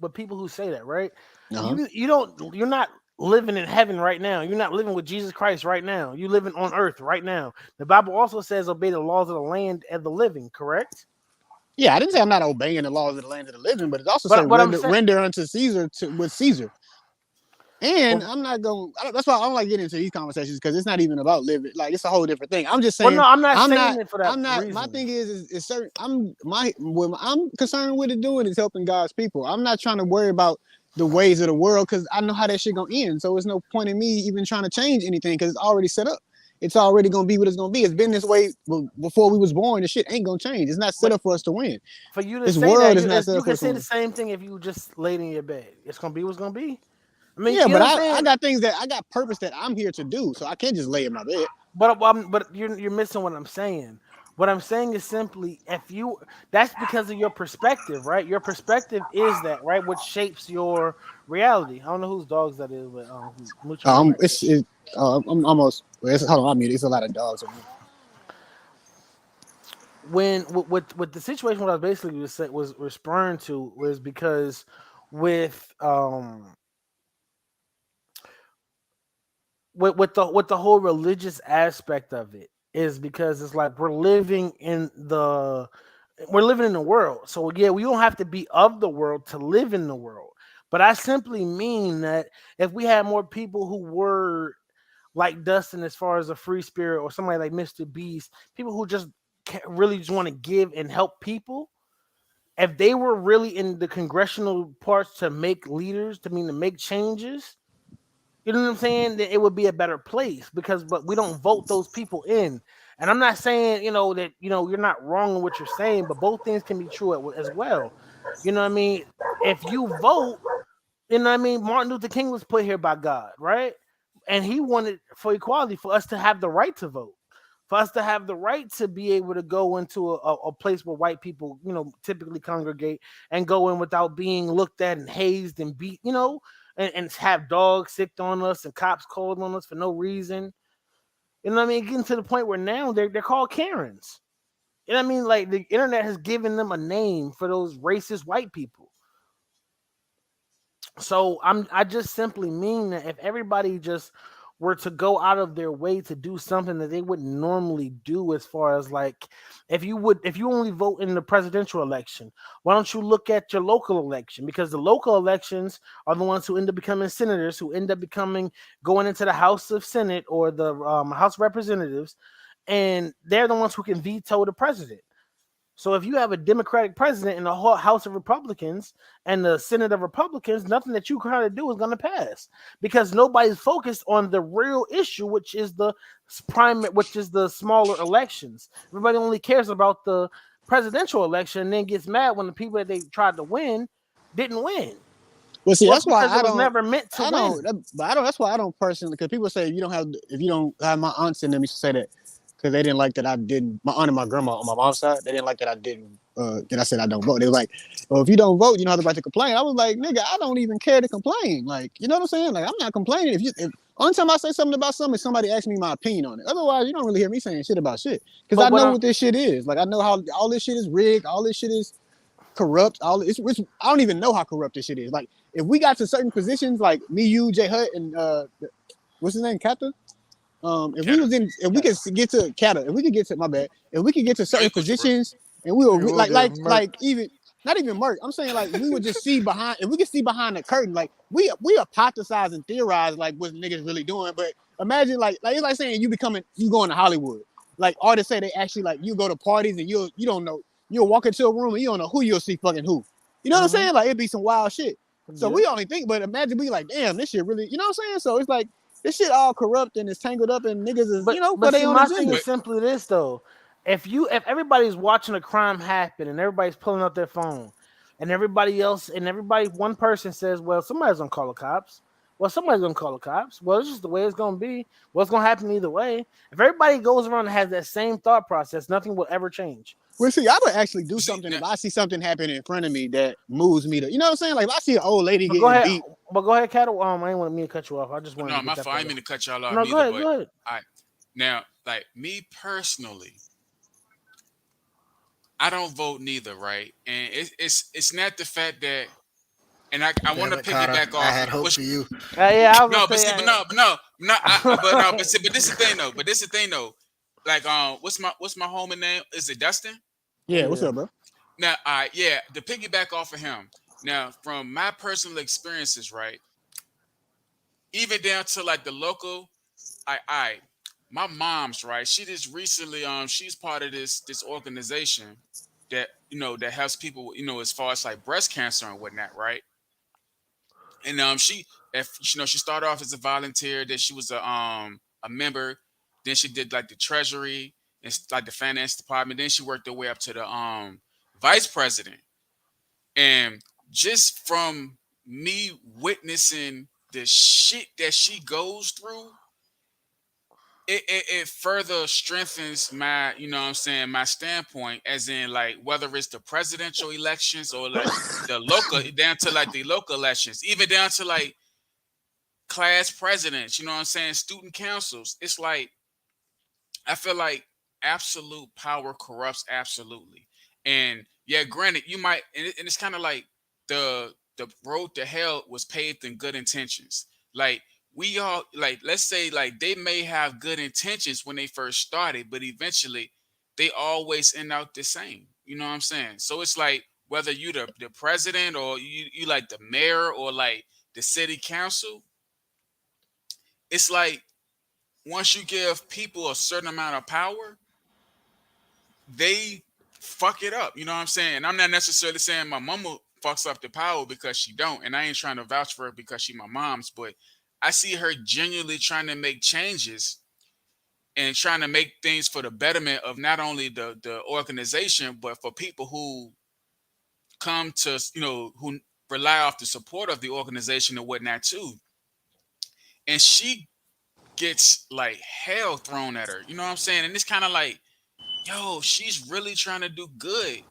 with people who say that, right? Uh huh. You don't. You're not living in heaven right now. You're not living with Jesus Christ right now. You're living on earth right now. The Bible also says obey the laws of the land and the living. Correct. Yeah, I didn't say I'm not obeying the laws of the land of the living, but it also say But what I'm saying. render unto Caesar with Caesar. And Well, I'm not going. That's why I don't like getting into these conversations because it's not even about living. Like it's a whole different thing. I'm just well, saying no, I'm not I'm saying not. it for that I'm not. My reason. thing is certain. What I'm concerned with it doing is helping God's people. I'm not trying to worry about the ways of the world because I know how that shit gonna end. So there's no point in me even trying to change anything because it's already set up. It's already gonna be what it's gonna be. It's been this way before we was born. The shit ain't gonna change. It's not set But up for us to win. for you to This say world that, is not set you up for can us to say the win. same thing if you just laid in your bed. It's gonna be what's gonna be. I mean, Yeah, you know but what I'm I saying. got things that I got purpose that I'm here to do. So I can't just lay in my bed. But you're missing what I'm saying. What I'm saying is simply if you that's because of your perspective, right? Your perspective is that, right? Which shapes your reality. I don't know whose dogs that is, but Mooch in the back. I'm almost. Hold on, I'm muted. It's a lot of dogs around. When with the situation, what I basically was referring to was because with with the whole religious aspect of it is because it's like we're living in the world. So yeah, we don't have to be of the world to live in the world. But I simply mean that if we had more people who were like Dustin as far as a free spirit or somebody like Mr. Beast, people who just really just want to give and help people, if they were really in the congressional parts to make leaders, to make changes, you know what I'm saying? That it would be a better place because, but we don't vote those people in. And I'm not saying, that, you're not wrong in what you're saying, but both things can be true as well. You know what I mean? If you vote, you know what I mean? Martin Luther King was put here by God, right? And he wanted for equality, for us to have the right to vote, for us to have the right to be able to go into a place where white people, typically congregate and go in without being looked at and hazed and beat, and have dogs sicked on us and cops called on us for no reason. You know what I mean? Getting to the point where now they're called Karens. You know what I mean? Like the internet has given them a name for those racist white people. So I just simply mean that if everybody just were to go out of their way to do something that they wouldn't normally do, as far as like, if you only vote in the presidential election, why don't you look at your local election? Because the local elections are the ones who end up becoming senators, who end up becoming going into the House of Senate or the House of Representatives, and they're the ones who can veto the president. So if you have a Democratic president in the whole House of Republicans and the Senate of Republicans, nothing that you try to do is going to pass, because nobody's focused on the real issue, which is the which is the smaller elections. Everybody only cares about the presidential election and then gets mad when the people that they tried to win didn't win. Well, see, Well, it's that's why because it was never meant to I win. don't, but I don't. That's why I don't personally. Because people say if you don't have my aunts and them used to say that because they didn't like that I didn't. My aunt and my grandma on my mom's side, they didn't like that I didn't. That I said I don't vote. They were like, well, if you don't vote, you don't have the right to complain. I was like, nigga, I don't even care to complain. Like, you know what I'm saying? Like, I'm not complaining. If only time I say something about something, somebody asks me my opinion on it. Otherwise, you don't really hear me saying shit about shit because But I what know I'm what this shit is. Like, I know how all this shit is rigged. All this shit is corrupt. I don't even know how corrupt this shit is. Like, if we got to certain positions, like me, you, Jay Hutt, and what's his name, Kata. Kata. If we could get to Kata, if we could get to my bad, if we could get to No, certain you cool, bro. positions, and we were It will get murked. like even not even Merc. I'm saying like we would just see behind. If we could see behind the curtain, like we hypothesize and theorize like what niggas really doing. But imagine like it's like saying you going to Hollywood. Like artists say they actually like you go to parties and you don't know you'll walk into a room and you don't know who you'll see fucking who. You know what I'm Mhm. saying? Like it'd be some wild shit. So Yeah. we only think, but imagine we like, damn, this shit really, you know what I'm saying? So it's like this shit all corrupt and it's tangled up and niggas is, for But see, their own my thing agenda. is But simply this though. If everybody's watching a crime happen and everybody's pulling out their phone, and everybody one person says, well, somebody's gonna call the cops. Well, somebody's gonna call the cops. Well, it's just the way it's gonna be. What's gonna happen either way? If everybody goes around and has that same thought process, nothing will ever change. Well, see, I would actually do see, something now, if I see something happen in front of me that moves me to, you know what I'm saying? Like if I see an old lady But go getting ahead. beat. But go ahead, Cattle. I didn't want me to cut you off. I just wanted to no, get my that fault. I part didn't mean off. to cut y'all off No, go neither, ahead. but Go ahead. I now like me personally, I don't vote neither, right? And it's not the fact that, and I want Damn to it, Kata. piggyback I off had of hope which for you. Yeah, I was gonna no, but say. see, but see, but this is the thing though. But this is the thing though. Like what's my homie name? Is it Dustin? Yeah, what's Yeah. up, bro? Now, yeah, to piggyback off of him. Now, from my personal experiences, right, even down to like the local, I, my mom's right. She just recently, she's part of this organization that that helps people, as far as like breast cancer and whatnot, right? And she started off as a volunteer, then she was a member, then she did like the treasury and like the finance department, then she worked her way up to the vice president. And just from me witnessing the shit that she goes through, it further strengthens my, what I'm saying, my standpoint, as in like whether it's the presidential elections or like the local, down to like the local elections, even down to like class presidents, what I'm saying, student councils. It's like I feel like absolute power corrupts absolutely. And yeah, granted, you might, and it's kind of like the road to hell was paved in good intentions. Like we all like, let's say like they may have good intentions when they first started, but eventually they always end out the same. You know what I'm saying? So it's like whether you the president or you like the mayor or like the city council, it's like once you give people a certain amount of power, they fuck it up. You know what I'm saying? I'm not necessarily saying my mama fucks up the power because she don't, and I ain't trying to vouch for her because she my mom's, but I see her genuinely trying to make changes and trying to make things for the betterment of not only the organization, but for people who come to who rely off the support of the organization and whatnot too. And she gets like hell thrown at her. You know what I'm saying? And it's kind of like, yo, she's really trying to do good.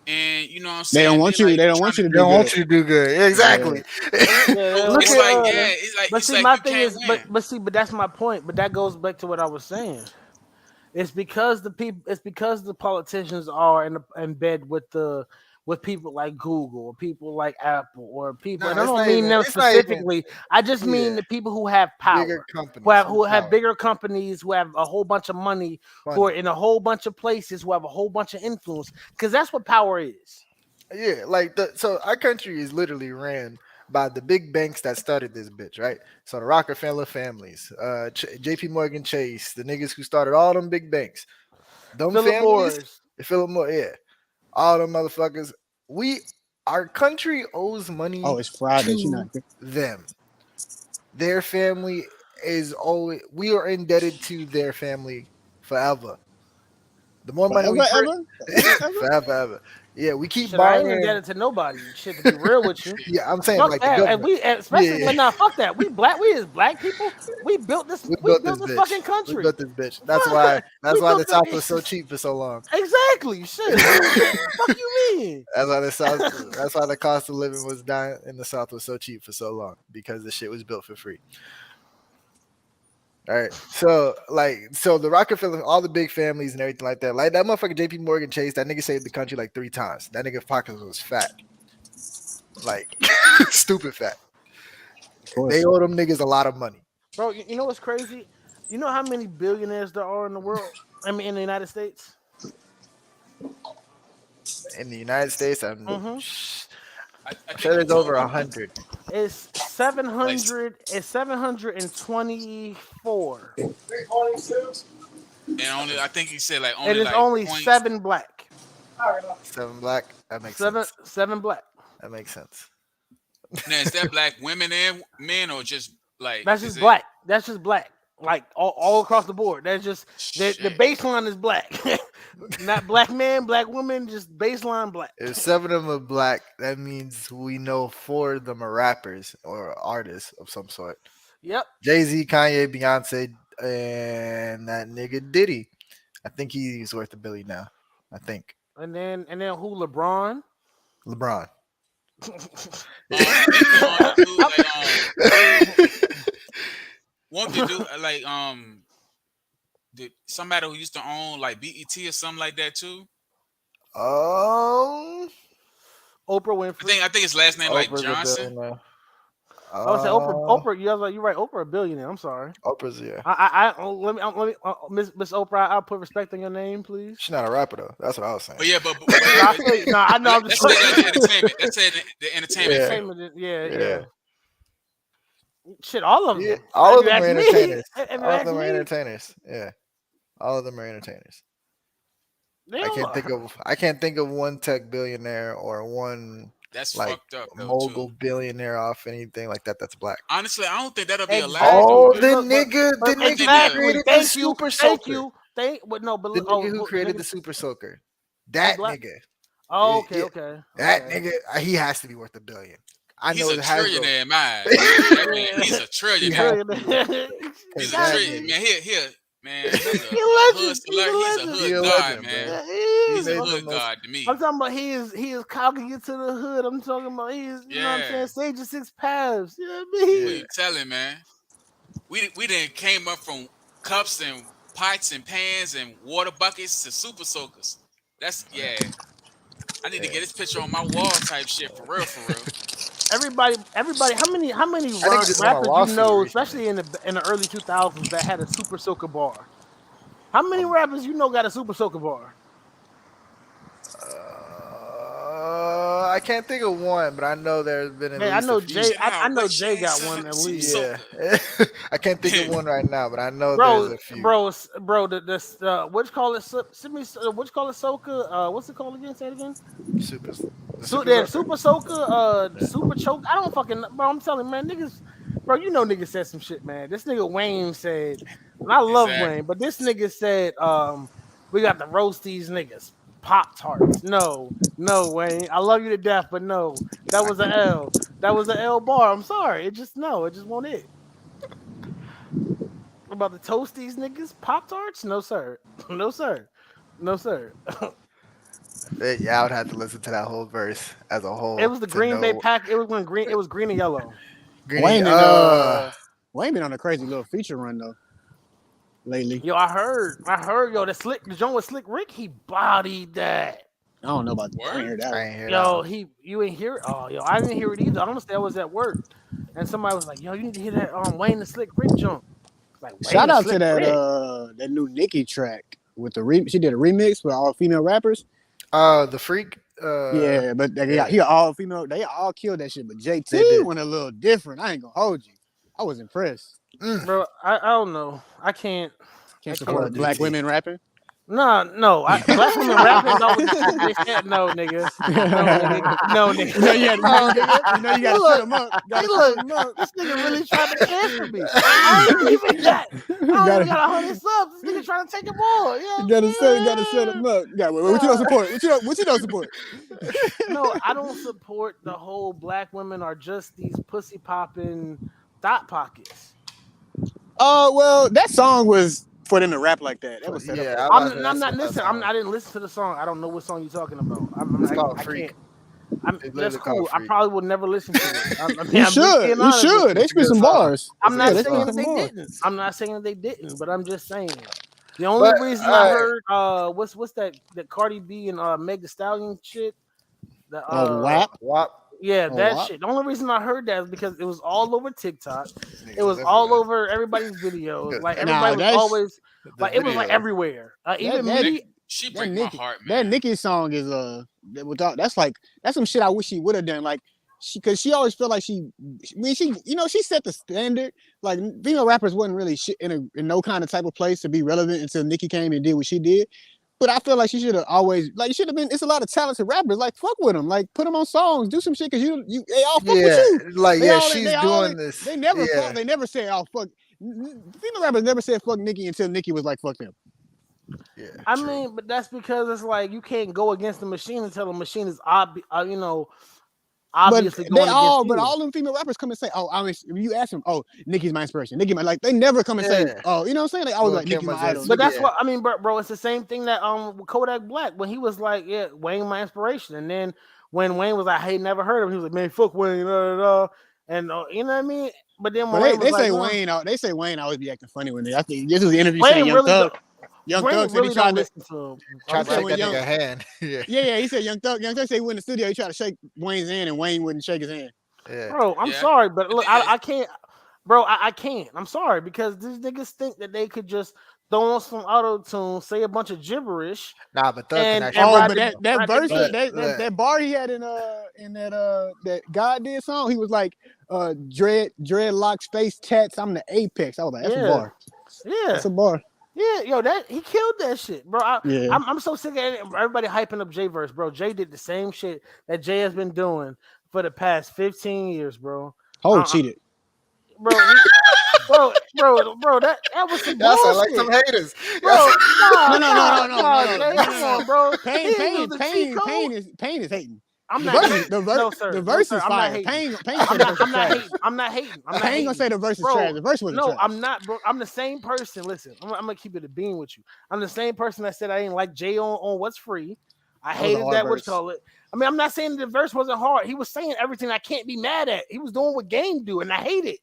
And you know what I'm They don't saying? They want you. like They don't trying want to you to They do don't good. want you to do good. Yeah. Exactly. Yeah, so look it's at. like, yeah, But it's see, like my you thing can't is, win. but that's my point. But that goes back to what I was saying. It's because the people. It's because the politicians are in bed with with people like Google or people like Apple or people, and No, I it's don't not mean even. them It's not even. specifically. I just mean Yeah, the people who have bigger power, companies who with have power, bigger companies, who have a whole bunch of money, who are money. in a whole bunch of places, who have a whole bunch of influence, because that's what power is. Yeah, like the so our country is literally ran by the big banks that started this bitch, right? So the Rockefeller families, J.P. Morgan Chase, the niggas who started all them big banks, them Philip families, Morris. Philip Morris, yeah, all them motherfuckers. We, our country owes money Oh, it's Friday. She to not good. them. Their family is always. We are indebted to their family forever. The more money we Forever, print, ever, forever, ever. forever, ever. Yeah, we keep Shit, I ain't borrowing. indebted to nobody. Shit, to be real with you. Yeah, I'm saying Fuck like the that. And government. we, Yeah, especially, yeah. but nah, fuck that. We black. We as black people, we built this. We We built built this this bitch. fucking We country. built this bitch. That's why. Fuck. That's We why the built South was the so cheap for so long. exactly. Shit. Fuck you mean? That's why the South. That's why the cost of living was down in the South was so cheap for so long because the shit was built for free. All right. So so the Rockefeller, all the big families and everything like that, like that motherfucker J.P. Morgan Chase, that nigga saved the country like 3 times. That nigga pockets was fat, like stupid fat. Of They course. owe them niggas a lot of money Bro, you know what's crazy? You know how many billionaires there are in the world? I mean, in the United States. in the United States. Mm-hmm. I I'm think sure you there's over told me 100. It's seven like hundred. It's 724, and only I think he said like and only it's like only points. seven black. 7 black. That makes Seven, sense. seven black. That makes sense. Now is that black women and men or just like That's is just it black. That's just black. Like all across the board. That's just the shit? baseline is black. Not black man, black woman, just baseline black. If 7 of them are black, that means we know 4 of them are rappers or artists of some sort. Yep. Jay-Z, Kanye, Beyonce, and that nigga Diddy. I think he's worth a billion now. I think. And then who? LeBron. LeBron. Ain't the dude like um, won't the dude like somebody who used to own like BET or something like that too? um, Oprah Winfrey. I think his last name like Oprah's a Johnson. billionaire. I would say Oprah. Uh, Oprah. You're right. Oprah a billionaire. I'm sorry. Oprah's, yeah. Let me, Miss Oprah. I'll put respect on your name, please. She's not a rapper though. That's what I was saying. But yeah, No, I feel you. No, I know. I'm just let's say like putting the entertainment. Let's say the entertainment Yeah, field. entertainment. Yeah, yeah. yeah, Shit, all of yeah. them. All If of you them are ask me, entertainers. if you All of ask them are me, entertainers. Yeah, all of them are entertainers. they I all can't think are. of I can't think of one tech billionaire or one That's like fucked up though too. mogul billionaire off anything like that. That's black. Honestly, I don't think that'll be allowed Exactly. Oh, though. But the look, nigga, I the but don't nigga think who that. exactly. created the Thank you. super Thank soaker. you. But no. But The look. nigga who The created nigga. the super soaker. He That black. nigga. Oh, Yeah, okay. yeah. Okay. That Okay. nigga. He has to be worth a billion. I He's know a it has though. trillionaire in my eyes, man. That man, he's Yeah. a He trillionaire. has to be Trillionaire. He's because a that Gotta trillion be. nigga. man. Man, he's He a a hood legend. He's a celebrity. He's a legend. He hood a god, legend, man. bro. Yeah, he He He's is. a made the hood most. god to I'm me. talking about he is cocking you to the hood. I'm talking about he is, you know what I'm Yeah. saying? Sage of six paths. You know what I Who mean? Yeah. you telling, man? We didn't came up from cups and pots and pans and water buckets to super soakers. That's yeah. I need to Yeah. get this picture on my wall type shit for real, for real. Everybody, how many I think he just won a rappers you lawsuit know, recently. especially in the early 2000s that had a super soaker bar? How many Um, rappers you know got a super soaker bar? I can't think of one, but I know there's been at Hey, I least a know few. Jay. Shit, I I know wish Jay you got one at super least. Yeah, soaker. I can't think of one right now, but I know there's Bro, a few. bro, what you call it? Send me, what you call it? Soaker. What's it called again? Say it again. Super, the So super there, soaker. super soaker, Yeah. super choke. I don't fucking, bro. I'm telling you, man, niggas, bro. You know, niggas said some shit, man. This nigga Wayne said, and I love Wayne, Exactly. but this nigga said, we got to roast these niggas. Pop tarts. No, no, Wayne. I love you to death, but no, that was an L. That was an L bar. I'm sorry. It just no, it just won't it. About to toast these niggas? Pop tarts? No, sir. No, sir. No, sir. Yeah, I would have to listen to that whole verse as a It whole was the to Green Bay know. pack. It was when green. It was green and yellow. Greeny, Wayne and Wayne been on a crazy little feature run though lately. Yo, I heard, yo, the joint with Slick Rick, he bodied that. I don't know about. I ain't Word? heard that I one. ain't hear that Yo, one. you ain't hear it. Oh, yo, I didn't hear it either. Honestly, I was at work, and somebody was like, "Yo, you need to hear that Wayne the Slick Rick jump." It's like Wayne Shout the out to Slick that Rick. that new Nicki track with the she did a remix with all female rappers. The freak. Yeah, but they Yeah, got he all female. They all killed that shit. But JT they did. went a little different. I ain't gonna hold you. I was impressed. Mm, Bro, I don't know. I can't. Can't I I can't love support do it. black JT. women rapping. No, no. Black women rapping is always they said no, nigga. No, nigga. No, You know you nigga. had you know No, you, nigga. you know you got Hey, to set look. them up. Got Hey, to set look. them up. This nigga really trying to cancel me. I ain't even got. I don't got even got to 100 subs. This nigga trying to take them all. You know you what got to set I'm them saying? up. You got what you don't Nah. support. What you don't support. No, I don't support the whole black women are just these pussy popping thought pockets. Well, that song was for them to rap like that. That was set up Yeah, for I that. was about to say I'm that's not what that listening. song was. I didn't listen to the song. I don't know what song you're talking about. It's called I can't. Freak. I'm It's that's literally called cool. I Freak. probably would never listen to it. I mean, You I'm just should. being You honest with should. They you. It's a spit good some song. bars. It's I'm a not Yeah, good they saying spit song. that some they bars. didn't. I'm not saying that they didn't, but I'm just saying. The only But reason I heard what's that Cardi B and Meg Thee Stallion shit. The Oh, WAP. WAP. yeah, Oh, that WAP. shit. The only reason I heard that is because it was all over TikTok. These It niggas is was all everywhere. over everybody's videos. Like Nah, everybody was that's always The like it was like video. everywhere. that Even that That me, she that break my Nicki heart, that man. Nicki song is that's like that's some shit I wish she would have done. Like because she always felt like I mean she she set the standard. Like female rappers wasn't really shit in no kind of type of place to be relevant until Nicki came and did what she did. But I feel like she should have always like should have been. It's a lot of talented rappers. Like fuck with them. Like put them on songs. Do some shit because they all fuck with Yeah, you. like They yeah, all she's they all doing this. they never Yeah, fuck. They never said oh fuck. Female rappers never said fuck Nicki until Nicki was like fuck them. yeah, I true. mean, but that's because it's like you can't go against the machine until the machine is But obviously going against you. all them female rappers come and say, oh, I mean, if you ask them, oh, Nicki's my inspiration. Nicki, my like, they never come and say, Yeah, oh, you know what I'm saying? They always well, like, Kim Nicki, my was idol. as But Nicki. that's yeah, what I mean, bro. It's the same thing that with Kodak Black when he was like, yeah, Wayne my inspiration, and then when Wayne was like, hey, never heard of him, he was like, man, fuck Wayne, and you know what I mean. But then when But Wayne was they like, say no, Wayne, they say Wayne always be acting funny when they. I think this was the interview saying Wayne really don't. Young Thug Wayne said he really don't tried to. listen to him. try He to said shake Okay, when that young, nigga hand. Yeah, yeah, he said Young Thug said he went in the studio, he tried to shake Wayne's hand and Wayne wouldn't shake his hand. yeah, bro, I'm Yeah. sorry, but The look, thing is, I can't, bro, I can't. I'm sorry because these niggas think that they could just throw on some auto tune, say a bunch of gibberish, nah, but Thug can and actually Oh, rap. but that rap the verse Look, beat. look, that bar he had in that God did song, he was like dreadlocks face tats. I'm the apex. I was like, that's a Yeah, bar. That's yeah. a bar. Yeah, yo, that he killed that shit, bro. Yeah. I'm so sick of everybody hyping up J verse, bro. Jay did the same shit that Jay has been doing for the past 15 years, bro. Ho I, cheated. bro, bro, that was some y'all sound like some bullshit, haters. Y'all bro. sound- No, no, no, no, no, no, no, Jay, no, no, come no. on, bro. He Pain, ain't pain, used the cheat pain, code. pain is hating. I'm The not verse is hating. No, the sir. No, verse sir. is I'm not fire. hating. Pain gonna say the verse is I'm not trash. hating. I'm not hating. I'm not Pain gonna hating. say the verse is trash. Bro, The verse wasn't no, trash. I'm not, bro. I'm the same person. Listen, I'm gonna keep it a bean with you. I'm the same person that said I didn't like Jay on What's Free. I That was a hated hard that what you verse. call it. I mean, I'm not saying the verse wasn't hard. He was saying everything I can't be mad at. He was doing what Game do, and I hate it.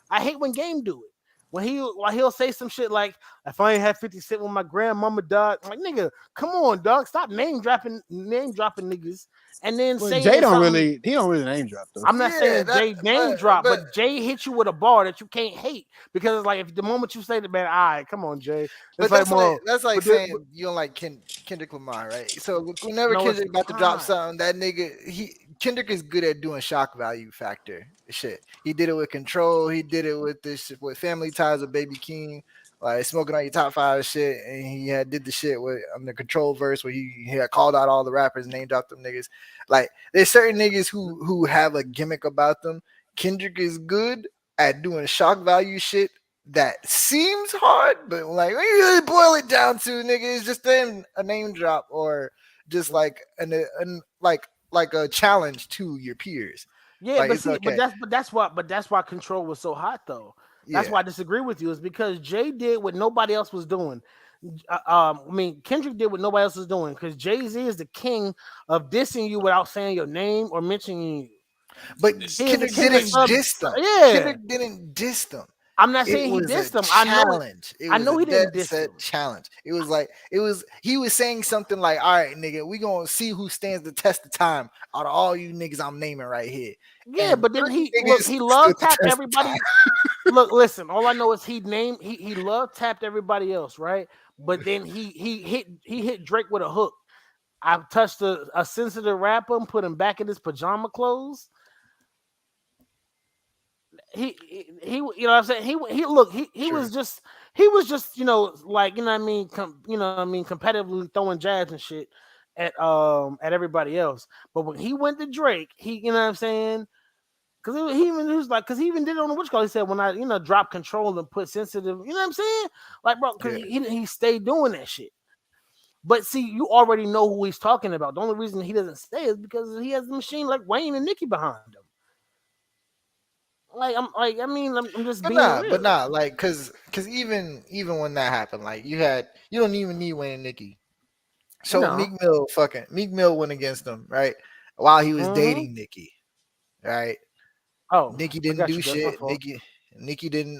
I hate when Game do it. When he'll say some shit like, if I ain't had 50 Cent when my grandmama died, I'm like, nigga, come on, dog. Stop name dropping niggas and then But Jay saying something. he don't really name drop though. I'm not yeah, saying that, Jay name drop, but but Jay hit you with a bar that you can't hate because it's like if the moment you say the man, all right, come on, Jay. It's but like more, that's like but saying you don't like Kendrick Lamar, right? So whenever no, it's Kendrick about to drop not. something, that nigga Kendrick is good at doing shock value factor shit. He did it with Control. He did it with this with Family Ties with Baby King, like smoking on your top five shit, and he had did the shit with the Control verse where he had called out all the rappers, and name dropped them niggas. Like there's certain niggas who have a gimmick about them. Kendrick is good at doing shock value shit that seems hard, but like when you really boil it down to nigga, it's just then a name drop or just like like a challenge to your peers. Yeah, Like but it's see, okay. but that's why Control was so hot though. That's Yeah. why I disagree with you is because Jay did what nobody else was doing. I mean, Kendrick did what nobody else was doing because Jay Z is the king of dissing you without saying your name or mentioning you. But He is the Kendrick king of didn't sub. diss them. Yeah, Kendrick didn't diss them. I'm not It saying he was a dissed him. I know it. challenge. It I was a know he dead didn't diss set him. challenge. It was like he was saying something like, "All right, nigga, we gonna see who stands the test of time out of all you niggas I'm naming right here." Yeah, And but then three he look. niggas He stood love the tapped test of time. everybody. Look, listen. All I know is he love tapped everybody else, right? But then he hit Drake with a hook. I touched a sensitive rapper and put him back in his pajama clothes. You know what I'm saying, he look Sure. he was just, you know, like, you know what I mean, you know what I mean, competitively throwing jabs and shit at everybody else. But when he went to Drake, he, you know what I'm saying, because he was like, because he even did it on the witch call. He said, when I, you know, drop control and put sensitive, you know what I'm saying, like, bro, because Yeah. he stayed doing that shit. But see, you already know who he's talking about. The only reason he doesn't say is because he has a machine like Wayne and Nicki behind him. Like, I mean, I'm just being But real. nah, like, cause even when that happened, like you don't even need Wayne and Nicki. So No. Meek Mill went against him, right? While he was Mm-hmm. dating Nicki, right? Oh, Nicki I didn't got do you. That's my shit. fault. Nicki didn't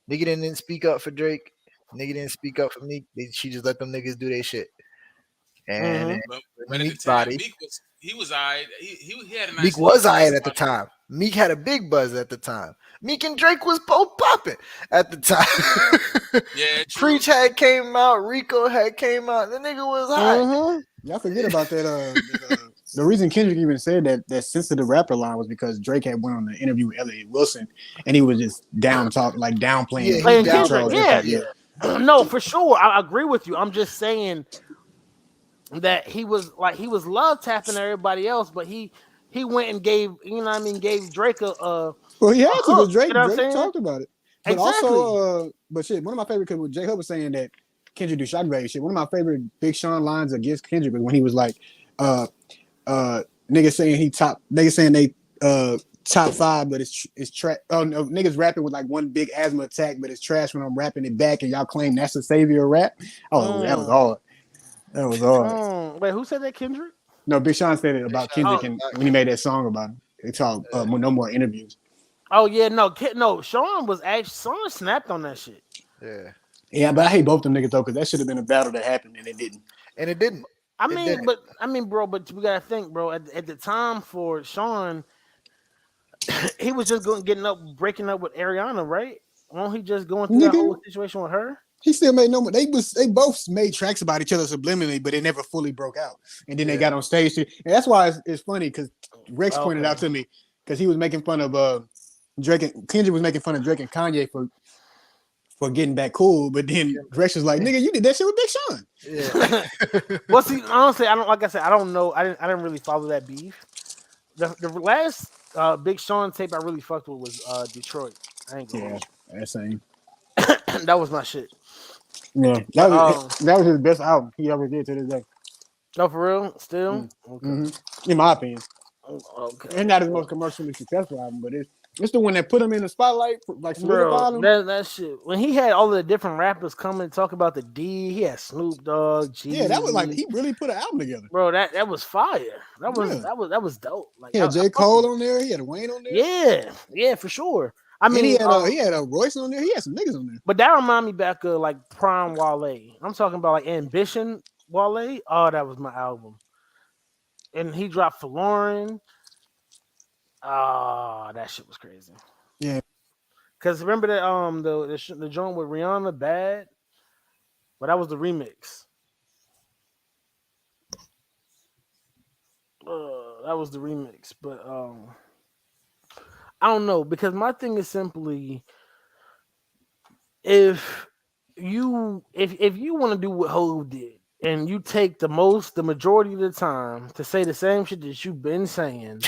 Nicki didn't speak up for Drake. Nicki didn't speak up for Meek. She just let them niggas do their shit. And Mm-hmm. then But when at the Meek time, body, Meek was he was alright. He had a Meek nice little was buzz alright at the about him. time. Meek had a big buzz at the time. Meek and Drake was both popping at the time. Yeah, true. Preach had came out, Rico had came out. The nigga was hot. Mm-hmm. Y'all forget about that. The reason Kendrick even said that sensitive rapper line was because Drake had went on the interview with Elliot Wilson, and he was just like Yeah, downplaying he Playing Big Kendrick, Charles' downplayed. yeah. impact. Yeah, Yeah, No, for sure. I agree with you. I'm just saying that he was love tapping everybody else, but he went and gave, you know what I mean, gave Drake a well, he had to because hook. You know what I'm Drake saying? talked about it. But Exactly. also, but shit, one of my favorite because J Hub was saying that Kendrick do shock value shit. One of my favorite Big Sean lines against Kendrick was when he was like, uh, niggas saying niggas saying they top five, but it's trash. Oh no, niggas rapping with like one big asthma attack, but it's trash when I'm rapping it back, and y'all claim that's the savior of rap. Oh, that was Mm, hard. That was hard. Wait, who said that? Kendrick? No, Big Sean said it Big about Sean said Oh, Kendrick, it and about when he made Kendrick. that song about him, it's called Yeah. No More Interviews. oh yeah, no, no. Sean snapped on that shit. Yeah. Yeah, but I hate both them niggas though, because that should have been a battle that happened and it didn't. And it didn't. It didn't. I mean, bro, but we gotta think, bro. At the time for Sean, he was just breaking up with Ariana, right? Won't he just going through that Nigga, whole situation with her? he still made no more. They both made tracks about each other subliminally, but they never fully broke out. And then they Yeah. got on stage, and that's why it's funny because Rex pointed Okay. out to me because he was making fun of Drake and Kendrick was making fun of Drake and Kanye for getting back cool, but then Rex was like, "Nigga, you did that shit with Big Sean." Yeah. Well, see, honestly, I don't, like I said, I don't know. I didn't really follow that beef. The last Big Sean tape I really fucked with was Detroit. I ain't gonna Yeah, hold that's same. you. That was my shit. Yeah, But that was his best album he ever did to this day. no, for real, still Mm. okay. Mm-hmm. In my opinion, it's Okay. not his most commercially successful album, but it's the one that put him in the spotlight, like Bro, solidified him. that shit. When he had all the different rappers come and talk about the D, he had Snoop Dogg, Yeah, that was like Jeezy. he really put an album together. Bro, that was fire. Yeah, That was dope. Like he I had J. fuck with Cole it. on there. He had Wayne on there, Yeah, yeah, for sure. I and mean, he had a Royce on there. He had some niggas on there. but that remind me back of like Prime Wale. I'm talking about like Ambition Wale. Oh, that was my album. And he dropped for Lauren. Oh, that shit was crazy. Yeah, Cause remember that the joint with Rihanna Bad, but that was the remix. That was the remix. But I don't know, because my thing is simply, if if you want to do what Hove did and you take the majority of the time to say the same shit that you've been saying,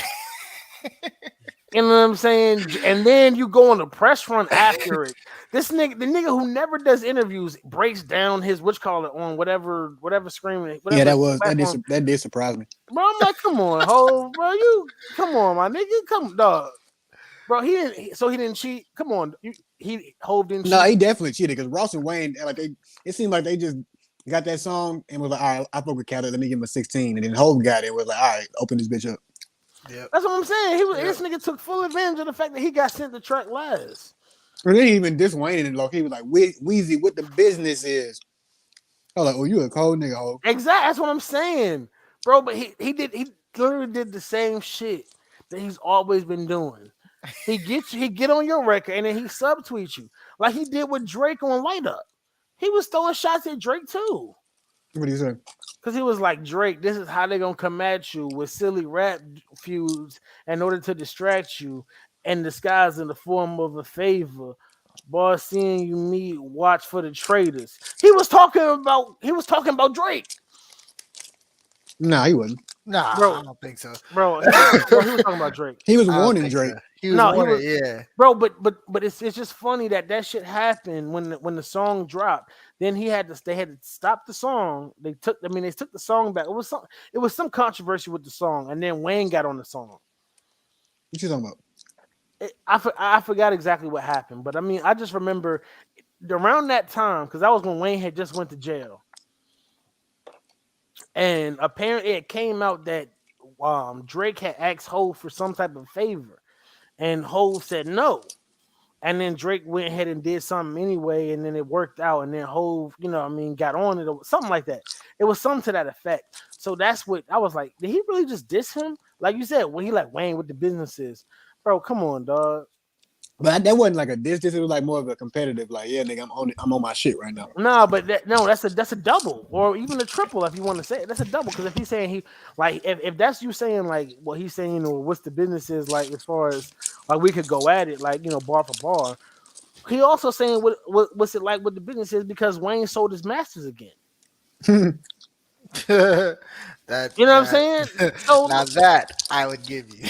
you know what I'm saying, and then you go on a press run after it. The nigga who never does interviews, breaks down his which call it on whatever screen, yeah, whatever platform. that did surprise me. Bro, I'm like, come on, Hove, bro, you come on, my nigga, come dog. Bro, he didn't cheat. Come on, he Hove didn't No, cheat. he definitely cheated because Ross and Wayne it seemed like they just got that song and was like, all right, I fuck with Kata, let me give him a 16, and then Hove got it and was like, all right, open this bitch up. Yep. That's what I'm saying. Yep. This nigga took full advantage of the fact that he got sent the track last. And then he even diss Wayne and he was like, Weezy, what the business is. I was like, oh, you a cold nigga, ho. Exactly. That's what I'm saying, bro. But he literally did the same shit that he's always been doing. He get on your record and then he subtweet you like he did with Drake on Light Up. He was throwing shots at Drake too. What do you say? Because he was like, Drake, this is how they're gonna come at you with silly rap feuds in order to distract you and disguise in the form of a favor. Boy, seeing you meet, watch for the traitors. He was talking about Drake. Nah, he wasn't. Nah, Bro, I don't think so. he was talking about Drake. He was I don't warning think Drake. so. He was No, he warning, was yeah. bro, but it's just funny that shit happened when the song dropped. Then they had to stop the song. They took the song back. It was some controversy with the song, and then Wayne got on the song. What you talking about? I forgot exactly what happened, but I mean I just remember around that time because that was when Wayne had just went to jail, and apparently it came out that Drake had asked Hov for some type of favor, and Hov said no. And then Drake went ahead and did something anyway, and then it worked out. And then Hove, got on it or something like that. It was something to that effect. So that's what I was like. Did he really just diss him? Like you said, when he like Wayne with the businesses, bro. Come on, dog. But that wasn't like a diss. This was like more of a competitive. Like, yeah, nigga, I'm on my shit right now. No, but that's a double or even a triple if you want to say it. That's a double because if he's saying he like if that's you saying like what he's saying or what's the business is like as far as like we could go at it like bar for bar. He also saying what's it like with the business is because Wayne sold his masters again. That You know what I'm saying? So, now that I would give you.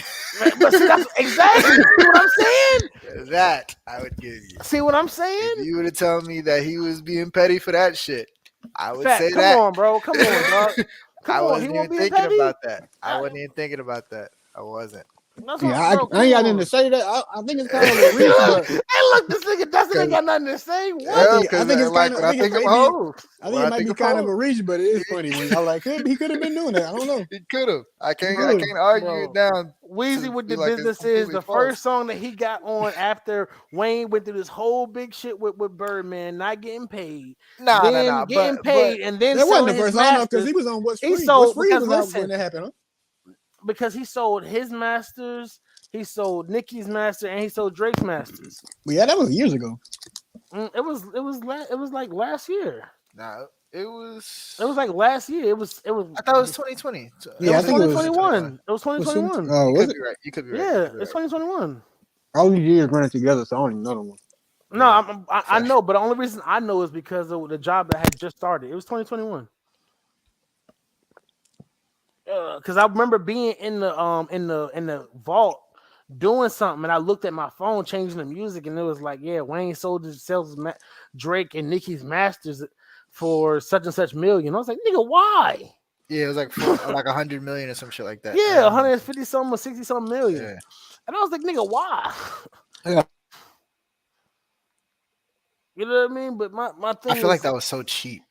but see, that's exactly what I'm saying. That I would give you. See what I'm If saying? you would have told me that he was being petty for that shit, I would Fact, say come that. on, bro. Come on, dog. Come I on. He wasn't won't even be thinking petty. about that. I wasn't even thinking about that. I wasn't. That's Yeah, what, bro. I ain't got nothing On. to say that. I think it's kind of a reach, but Hey, look, this nigga Dustin ain't got nothing to say. I What? think because it's like kind of. when I I think it think of may be. Hov, I think it might be kind of a reach, but it is funny when I like he could have been doing that. I don't know. he could have. I can't could've, argue it Bro. down Weezy to with be the like it's business is completely the false. first song that he got on after Wayne went through this whole big shit with Birdman, not getting paid, then getting But paid, and then That wasn't selling the his first. I don't know because masters. he was on What's He Free. What's sold Free because was out when listen, that happened, huh? because he sold his masters, he sold Nicki's master, and he sold Drake's masters. But yeah, that was years ago. It was like last year. Nah, it was. It was like last year. It was I thought it was 2020. it Yeah, I was think it was. 2021. It was Was 2021. oh, You was could it? be right. You could be right. Yeah, it's 2021. All these years running together, so I don't even know them. No, Yeah. I know, but the only reason I know is because of the job that had just started. It was 2021. Because I remember being in the vault doing something, and I looked at my phone, changing the music, and it was like, yeah, Wayne sells Drake and Nicki's masters for such and such million. I was like, nigga, why? Yeah, it was like like 100 million or some shit like that. Yeah, 150 something or 60 something million. Yeah. And I was like, nigga, why? Yeah. You know what I mean? But my thing I feel like is, that was so cheap.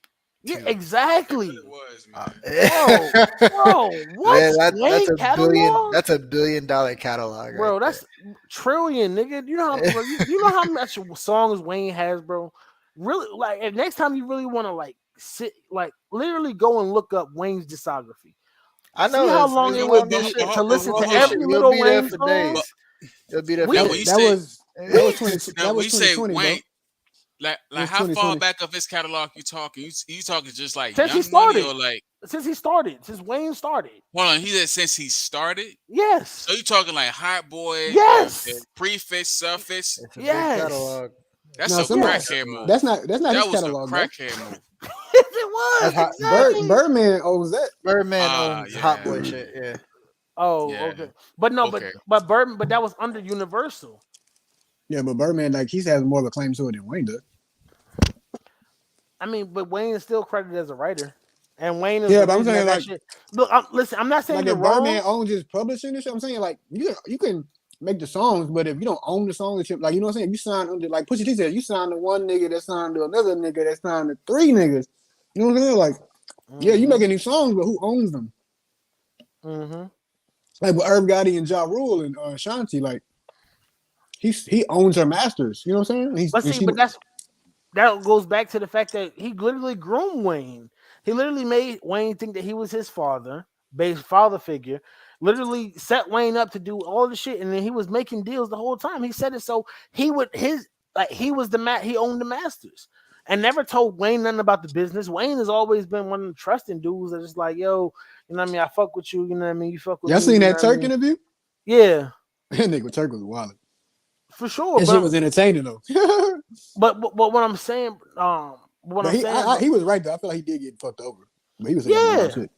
yeah, too. exactly. It was, man. Bro, what? Man, that's Wayne a catalog? billion. That's a $1 billion catalog, Bro, right that's trillion, nigga. You know how bro, you know how much songs Wayne has, bro. Really, like, if next time you really want to like sit, like, literally go and look up Wayne's discography. I See know how it's long it long would be as shit. to listen Long to as shit. every You'll little be there Wayne for song. days. You'll be there for We- Now, days. when you That say was 20. now, That was when you say 2020, bro. Wayne, like was how far 2020. back of his catalog you talking? You talking just like Since he Young Money started, or like? since Wayne started. Hold on, he said since he started. Yes, So you talking like Hot Boy, the yes, prefix, suffix? It's a big yes. catalog. That's No, a some Yes. crackhead move. that's not That his was a catalog, bro. crackhead move. Yes, it was That's hot. exactly. Birdman owns that. Birdman Ah, owns Hot yeah. Boy shit. Yeah. Oh, Yeah. okay. But no, Okay. but Burton, but that was under Universal. Yeah, but Birdman, like, he has more of a claim to it than Wayne does. I mean, but Wayne is still credited as a writer, and Wayne is Yeah, the but I'm reason saying, that like, shit. Look, listen, I'm not saying like you're if wrong. Birdman owns his publishing and shit, I'm saying, like, you can make the songs, but if you don't own the song, like, you know what I'm saying? If you sign under, like Pusha T said, you sign to one nigga that signed to another nigga that signed to three niggas. You know what I'm saying? Like, yeah, you making these songs, but who owns them? Mm-hmm. Like with Irv Gotti and Ja Rule and Shanti, like, he owns her masters. You know what I'm saying? But see, but that goes back to the fact that he literally groomed Wayne. He literally made Wayne think that he was his father, based father figure. Literally set Wayne up to do all the shit, and then he was making deals the whole time. He said it so he would his like he was he owned the masters, and never told Wayne nothing about the business. Wayne has always been one of the trusting dudes that's just like, yo, you know what I mean? I fuck with you, you know what I mean? You fuck with y'all me, seen you know that what I Turk mean? interview? Yeah, That nigga Turk was wild. for sure. That shit was entertaining though. But what I'm saying, what But I'm saying, he was right though. I feel like he did get fucked over. But he was saying some wild yeah. shit.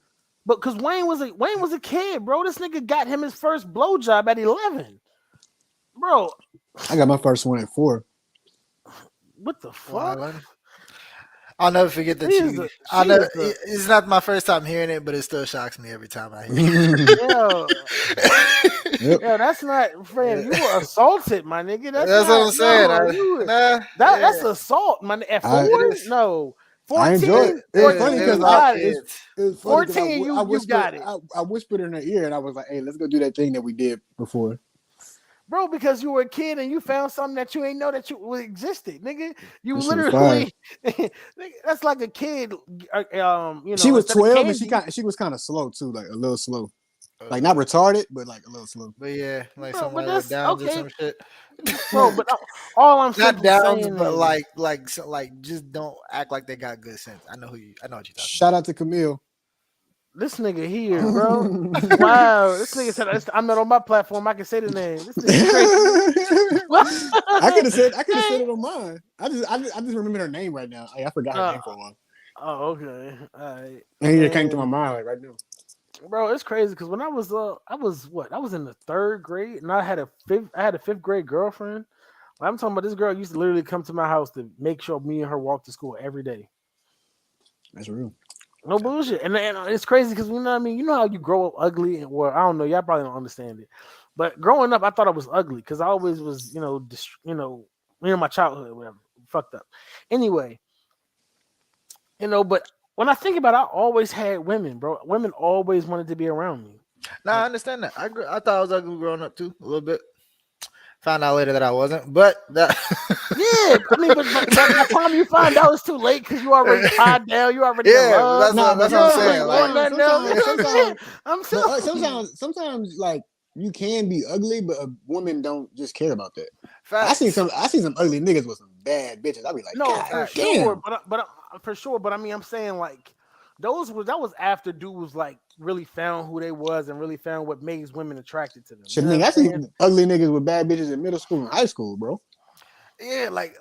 But because Wayne was a kid, bro. This nigga got him his first blowjob at 11, bro. I got my first one at 4. What the fuck? Wildin'. I'll never forget that She is you. the I'll she never. is the It's not my first time hearing it, but it still shocks me every time I hear it. yo Yep. yo. That's not friend. You were assaulted, my nigga. That's That's what I'm not saying. no. You Nah, that's yeah, assault, my at I 4? it is. No, I enjoy it. 14, It was 14. funny It because was You all got it. kids. it was funny because 14. I You whispered got it, I whispered in her ear and I was like, "Hey, let's go do that thing that we did before." bro. Because you were a kid and you found something that you ain't know that you existed, nigga. You That shit was fire. literally. Nigga, that's like a kid. You She know, was instead of 12 and candy. she was kind of slow too, like a little slow, like not Uh, retarded, but like a little slow. but yeah, like Bro, but somewhere with that's downs or okay, some shit. bro. But all I'm Not simply downs, saying but is like just don't act like they got good sense. I know who you. I know what you're talking Shout out to Camille. this nigga here, bro. Wow, this nigga said I'm not on my platform. I can say the name. This nigga crazy. I could have said Hey. it on mine. I just remember her name right now. I forgot her Uh, name for a while. oh, okay. All right. And it came to my And mind like right now. bro, it's crazy because when I was what? I was in the 3rd grade, and I had a 5th grade girlfriend. I'm talking about this girl used to literally come to my house to make sure me and her walk to school every day. That's real. No bullshit. And it's crazy because you know what I mean? You know how you grow up ugly and well, I don't know, y'all probably don't understand it. But growing up, I thought I was ugly because I always was, my childhood, whatever, fucked up. Anyway, but when I think about it, I always had women, bro. Women always wanted to be around me. Nah, I Like, understand that. I thought I was ugly growing up too, a little bit. Found out later that I wasn't, but that. yeah, I mean, but by the time you find out, it's too late because you already tied down, you already in Yeah, but love. Nah, but that's what I'm You don't sometimes, really saying. Like, want nothing else. You know what I'm saying? sometimes, I'm but telling you. sometimes, like you can be ugly, but women don't just care about that. facts. I seen some ugly niggas with some bad bitches. I be like, No, God for Facts. sure, damn. but for sure, but I mean, I'm saying like that was after dudes like really found who they was and really found what makes women attracted to them. You Shit, know what nigga, I'm I saying? seen ugly niggas with bad bitches in middle school and high school, bro. Yeah, like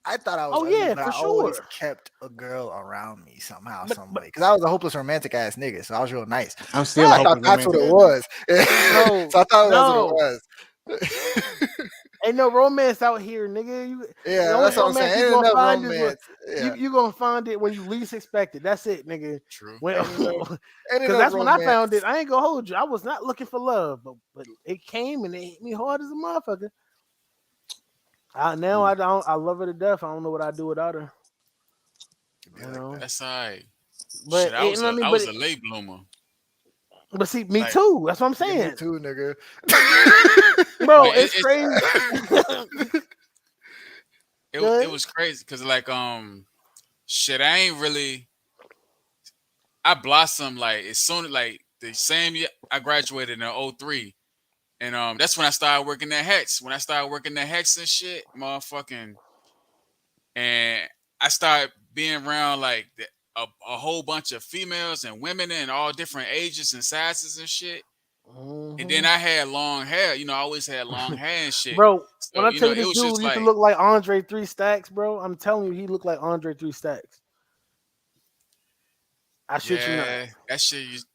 I thought I was Oh ugly, yeah, but I for always sure. kept a girl around me somehow, some But way. Because I was a hopeless romantic ass nigga, so I was real nice. I'm So still a I thought facts. hopeless that's what romantic it ass nigga. was. No, So I thought that's what it no, was. ain't no romance out here, nigga. The Yeah, only that's what I'm romance saying. you Ain't gonna enough find is what romance. Yeah, you gonna find it when you least expect it. That's it, nigga. True. When ain't enough, ain't because enough that's when I romance. found it. I ain't gonna hold you. I was not looking for love, but it came and it hit me hard as a motherfucker. Now I don't. I love her to death. I don't know what I'd do without her. It'd be You like know, that. That's all right. Shit, but you know what I mean. I was a late bloomer. But see, me Like, too. That's what I'm Yeah, me saying, too, nigga. bro. like It's crazy. it Good. was crazy because shit, I ain't really. I blossomed like as soon as like the same year I graduated in '03, and that's when I started working at Hex. When I started working at Hex and shit, motherfucking, and I started being around like a whole bunch of females and women in all different ages and sizes and shit. And then Mhm. I had long hair. I always had long hair and shit. Bro, when So I tell you it this was dude just used to like, look like Andre Three Stacks, bro, I'm telling you, he looked like Andre Three Stacks. I shit you not.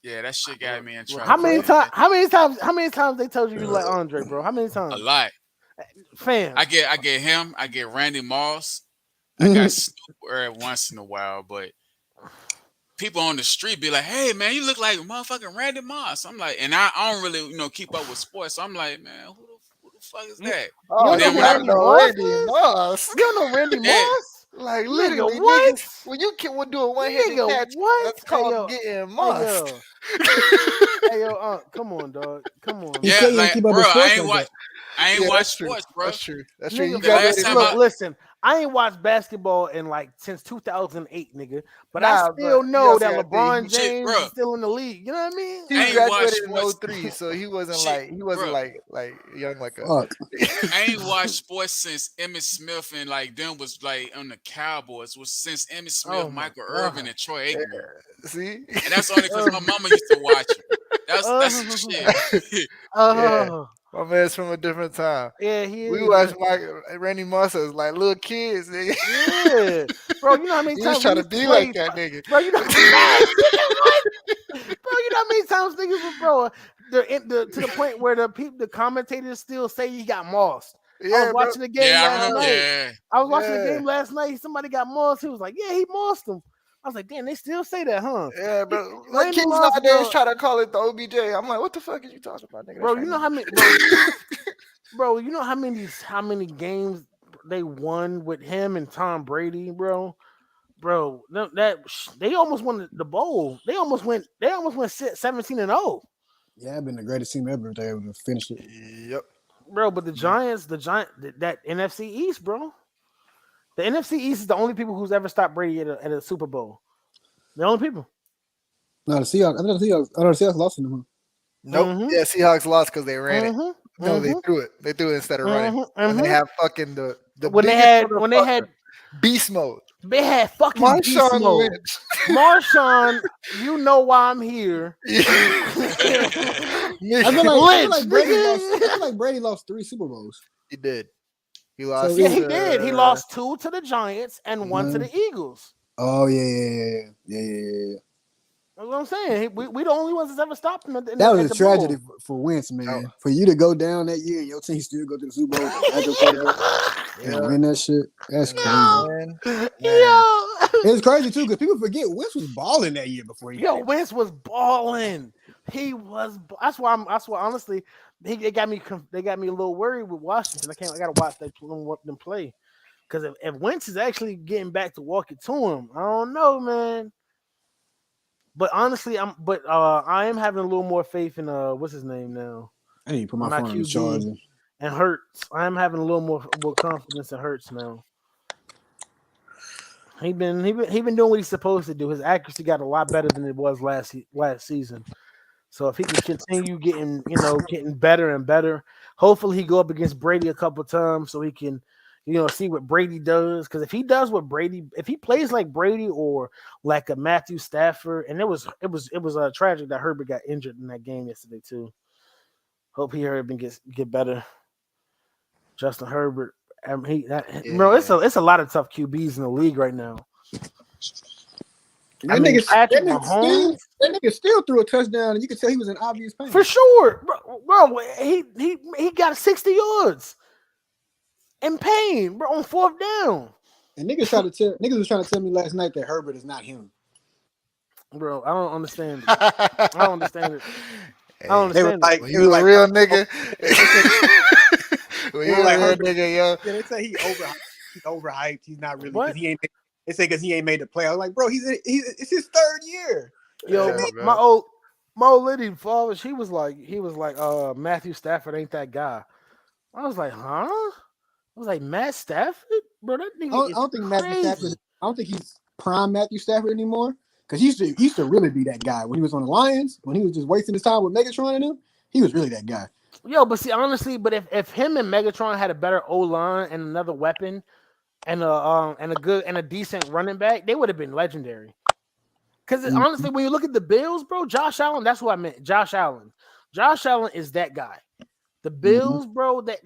yeah, that shit got me in How trouble, many man. times? How many times they told you you look like Andre, bro? How many A times, lot. fam? I get him. I get Randy Moss. I got Snoop every once in a while, but people on the street be like, "Hey, man, you look like motherfucking Randy Moss." I'm like, and I don't really keep up with sports. So I'm like, man, who the fuck is You that? you Oh, don't But know then who when I Randy no, Moss Randy is? Moss. You don't know Randy yeah, Moss, Like nigga? literally, niggas, What? when you can do a one-handed Nigga, catch, what? that's Hey called yo, getting hey mossed. yo, hey yo, come on, dog, come on, He yeah, man. said he don't like, keep up bro, with sports like that. I ain't Yeah, watch that's true. sports, bro. That's true. That's true. You Nigga, The bro, last graduated. time look, I listen. I ain't watched basketball in like since 2008, nigga. But I Nah, but still you know also that gotta think LeBron shit, James bro. is still in the league. You know what I mean? he I Like, ain't watch graduated in sports. '03, so he wasn't Shit, bro. like young like us. Fuck. I ain't watched sports since Emmitt Smith and like them was like on the Cowboys. Was since Emmitt Smith, oh my Michael Irvin, god. and Troy Yeah, Aikman. see? And that's only because Uh, my mama used to watch him. That's uh, shit. Yeah, uh, my man's from a different time. yeah, he We is. watched Randy Moss as like little kids, nigga. Yeah, bro. You know how many He was times we trying to used to be like play, that nigga. bro? You know, man, nigga, what? Bro, you know how many times niggas were, bro, the to the point where the commentators still say he got mossed. I was Yeah, bro. watching the game Yeah, I last remember. Yeah, night. Yeah, I was watching the yeah, game last night. Somebody got mossed. He was like, "Yeah, he mossed him." I was like, "Damn, they still say that, huh?" yeah, He, bro. Like Randy kids Moss, nowadays bro, try to call it the OBJ. I'm like, what the fuck are you talking about, nigga? That's bro. You know Randy. how many, bro. You know how many games they won with him and Tom Brady, bro. Bro, they almost won the bowl. They almost went. 17-0, Yeah, I've been the greatest team ever if they ever finished it. Yep. bro. But the Giants, that NFC East, bro. The NFC East is the only people who's ever stopped Brady at a Super Bowl. The only people. No, the Seahawks. I know the Seahawks lost to them. Nope. Mm-hmm. Yeah, Seahawks lost because they ran it. Mm-hmm. No, they Mm-hmm. threw it. They threw it instead of running. Mm-hmm. When they Mm-hmm. have fucking the When they biggest had when they motherfucker, had beast mode. they had fucking beast Marshawn mode. Lynch. Marshawn, you know why I'm here. I feel Lynch, like Brady lost. I nigga. feel like Brady lost 3 Super Bowls. He did. He So lost. Yeah, is he it? did. He lost 2 to the Giants and 1 to Uh, the Eagles. oh yeah. That's what I'm saying. We the only ones that's ever stopped him That at was a the tragedy bowl. for Wentz, Oh, man. For you to go down that year and your team still go to the Super Bowl with a backup quarterback and yeah. win that shit, that's And crazy. man. Yo, It's crazy too because people forget Wentz was balling that year before he got yo, injured. Wentz was balling. He was. That's why honestly, they got me. They got me a little worried with Washington. I gotta watch them play because if Wentz is actually getting back to walking to him, I don't know, man. But honestly, I am having a little more faith in what's his name now, I need to put my my phone on the QB, charger. and Hurts. I am having a little more confidence in Hurts now. He been doing what he's supposed to do. His accuracy got a lot better than it was last season. So if he can continue getting better and better, hopefully he go up against Brady a couple times so he can, see what Brady does. Because if he does what Brady, if he plays like Brady or like a Matthew Stafford, and it was tragic that Herbert got injured in that game yesterday too. Hope Herbert get better. Justin Herbert, bro, Yeah. it's a lot of tough QBs in the league right now. I That mean, nigga, Patrick Mahomes. that nigga still threw a touchdown, and you could tell he was in obvious pain. For sure, bro. He got 60 yards in pain, bro, on fourth down. And niggas was trying to tell me last night that Herbert is not him. Bro, I don't understand it. I don't understand it. I don't They were understand it. like, When you a real nigga, when they you were a like real Herbert. nigga, yo. Yeah, they say he's overhyped. He's not really What? because he ain't. They say because he ain't made the play. I was like, bro, it's his third year. What Yo, you Yeah, mean? my bro. old Liddy father, he was like, Matthew Stafford ain't that guy. I was like, huh? I was like, Matt Stafford, bro, that I nigga don't, I is don't think Matthew Stafford. crazy. I don't think he's prime Matthew Stafford anymore because he used to really be that guy when he was on the Lions when he was just wasting his time with Megatron and him. He was really that guy. Yo, but see, honestly, but if him and Megatron had a better O line and another weapon and a decent running back, they would have been legendary. Because Mhm. honestly, when you look at the Bills, bro, Josh Allen, that's what I meant. Josh Allen. Josh Allen is that guy. The Mhm. Bills, bro, that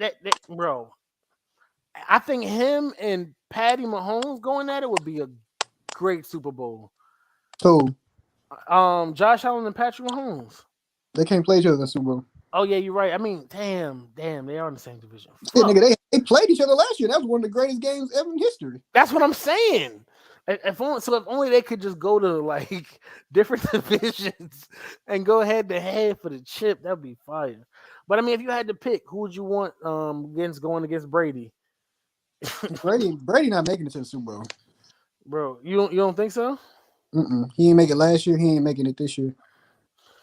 bro. I think him and Patty Mahomes going at it would be a great Super Bowl. So Josh Allen and Patrick Mahomes. they can't play each other in the Super Bowl. Oh yeah, you're right. I mean, damn, they are in the same division. Yeah, Fuck. nigga, they played each other last year. That was one of the greatest games ever in history. That's what I'm saying. If only they could just go to like different divisions and go head to head for the chip, that'd be fire. But I mean, if you had to pick, who would you want against going against Brady, Brady not making it to the Super Bowl. bro? You don't think so? He ain't make it last year. He ain't making it this year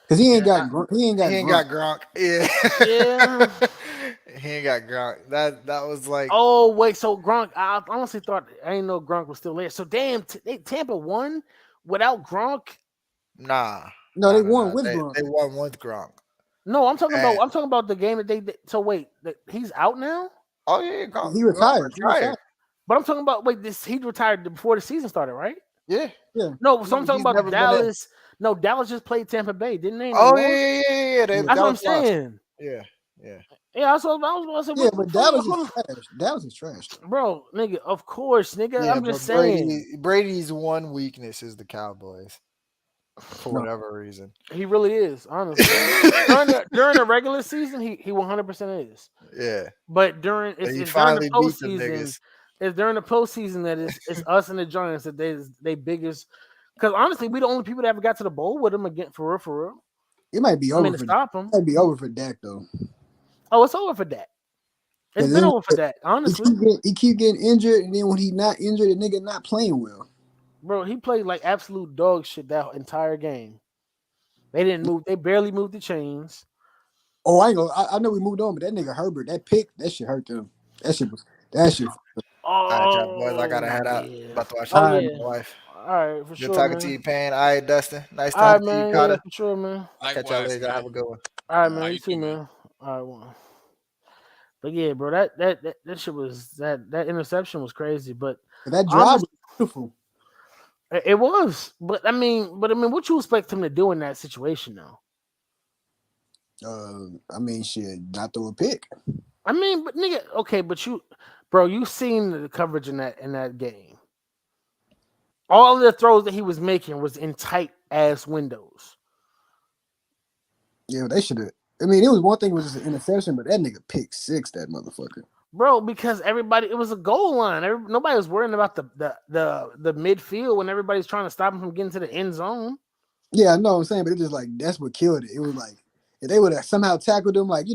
because he ain't Yeah, got he ain't got He ain't Gronk. got Gronk. Yeah. yeah. He ain't got Gronk. That was like Oh wait, so Gronk. I honestly thought I didn't know Gronk was still there. So damn, Tampa won without Gronk. nah, No, they nah. won with Gronk. They won with Gronk. No, I'm talking about. And I'm talking about the game that So wait, he's out now. oh yeah, Gronk, He Gronk retired. He retired. retired. But I'm talking about wait. He retired before the season started, right? Yeah, Yeah, No, so I'm talking he's about never been in. Dallas. No, Dallas just played Tampa Bay, didn't they? And they Oh lost. yeah. yeah, That's what I'm Dallas lost. saying. Yeah, yeah. Yeah, so I was about to say, yeah. what the But fuck? Dallas is Hold trash. Dallas is trash though. on. Bro, nigga, of course, nigga. Yeah, I'm but just saying. Brady's one weakness is the Cowboys for No, whatever reason. He really is, honestly. During the regular season, he 100% is. Yeah, But during but he it's during the finally beat them postseason. niggas. It's during the postseason that it's us and the Giants that they biggest. Because honestly, we the only people that ever got to the bowl with them again for real, for real. it might be I mean, over to for. stop them. Might be over for Dak though. Oh, it's over for that. It's Because been then over for that, he honestly. keep getting injured, and then when he not injured, the nigga not playing well. Bro, he played like absolute dog shit that entire game. They didn't move. They barely moved the chains. Oh, I ain't gonna. I know we moved on, but that nigga Herbert, that pick, that shit hurt them. That shit was that shit. All right, y'all boys, I gotta Oh head out. yeah. About to watch Oh the All game right, with yeah. my wife. All right, for Good sure, talking to man. you, Payne. All right, Dustin. Nice All right, talking to you, man. Yeah, Kata. for sure, man. I'll catch y'all Likewise, later. Y'all man. have a good one. All right, How man. You you too, too, man. man. All right, well. But yeah, bro, that shit was that interception was crazy. But but that drive honestly, was beautiful. it was. But I mean, what you expect him to do in that situation, though? I mean, shit, not throw a pick. I mean, but nigga, okay, but bro, you seen the coverage in that game. All of the throws that he was making was in tight ass windows. Yeah, they should have. I mean, it was one thing it was just an interception, but that nigga picked six, that motherfucker. Bro, because it was a goal line. Nobody was worrying about the midfield when everybody's trying to stop him from getting to the end zone. Yeah, I know what I'm saying, but it just like that's what killed it. It was like if they would have somehow tackled him, like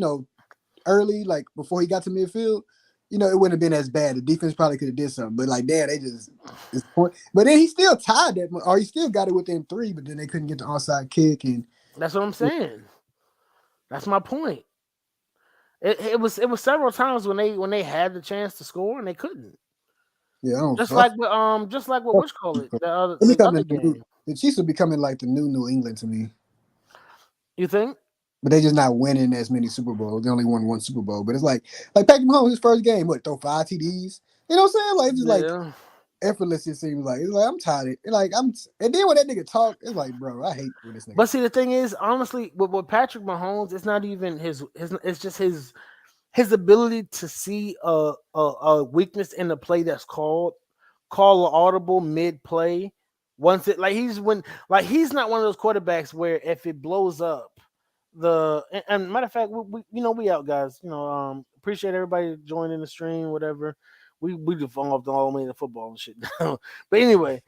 early, like before he got to midfield, it wouldn't have been as bad. The defense probably could have did something, but like, damn, they just this point. But then he still tied that, or he still got it within three, but then they couldn't get the onside kick, and That's what I'm saying. That's my point. It was several times when they had the chance to score and they couldn't. yeah, I don't Just fuck. like what which call it They the becoming other game. the Chiefs are becoming like the new New England to me. You think? But they just not winning as many Super Bowls. They only won one Super Bowl. But it's like Patrick Mahomes, his first game, what, throw 5 TDs? You know what I'm saying? Like it's just like Yeah. effortless. It seems like it's like I'm tired. And then when that nigga talk, it's like, bro, I hate when this nigga. But see, the thing is, honestly, with Patrick Mahomes, it's not even his. It's just his ability to see a weakness in the play that's call an audible mid play. Once it he's not one of those quarterbacks where if it blows up and matter of fact we out, guys. Appreciate everybody joining the stream, whatever. We devolved all the way to football and shit now. But anyway,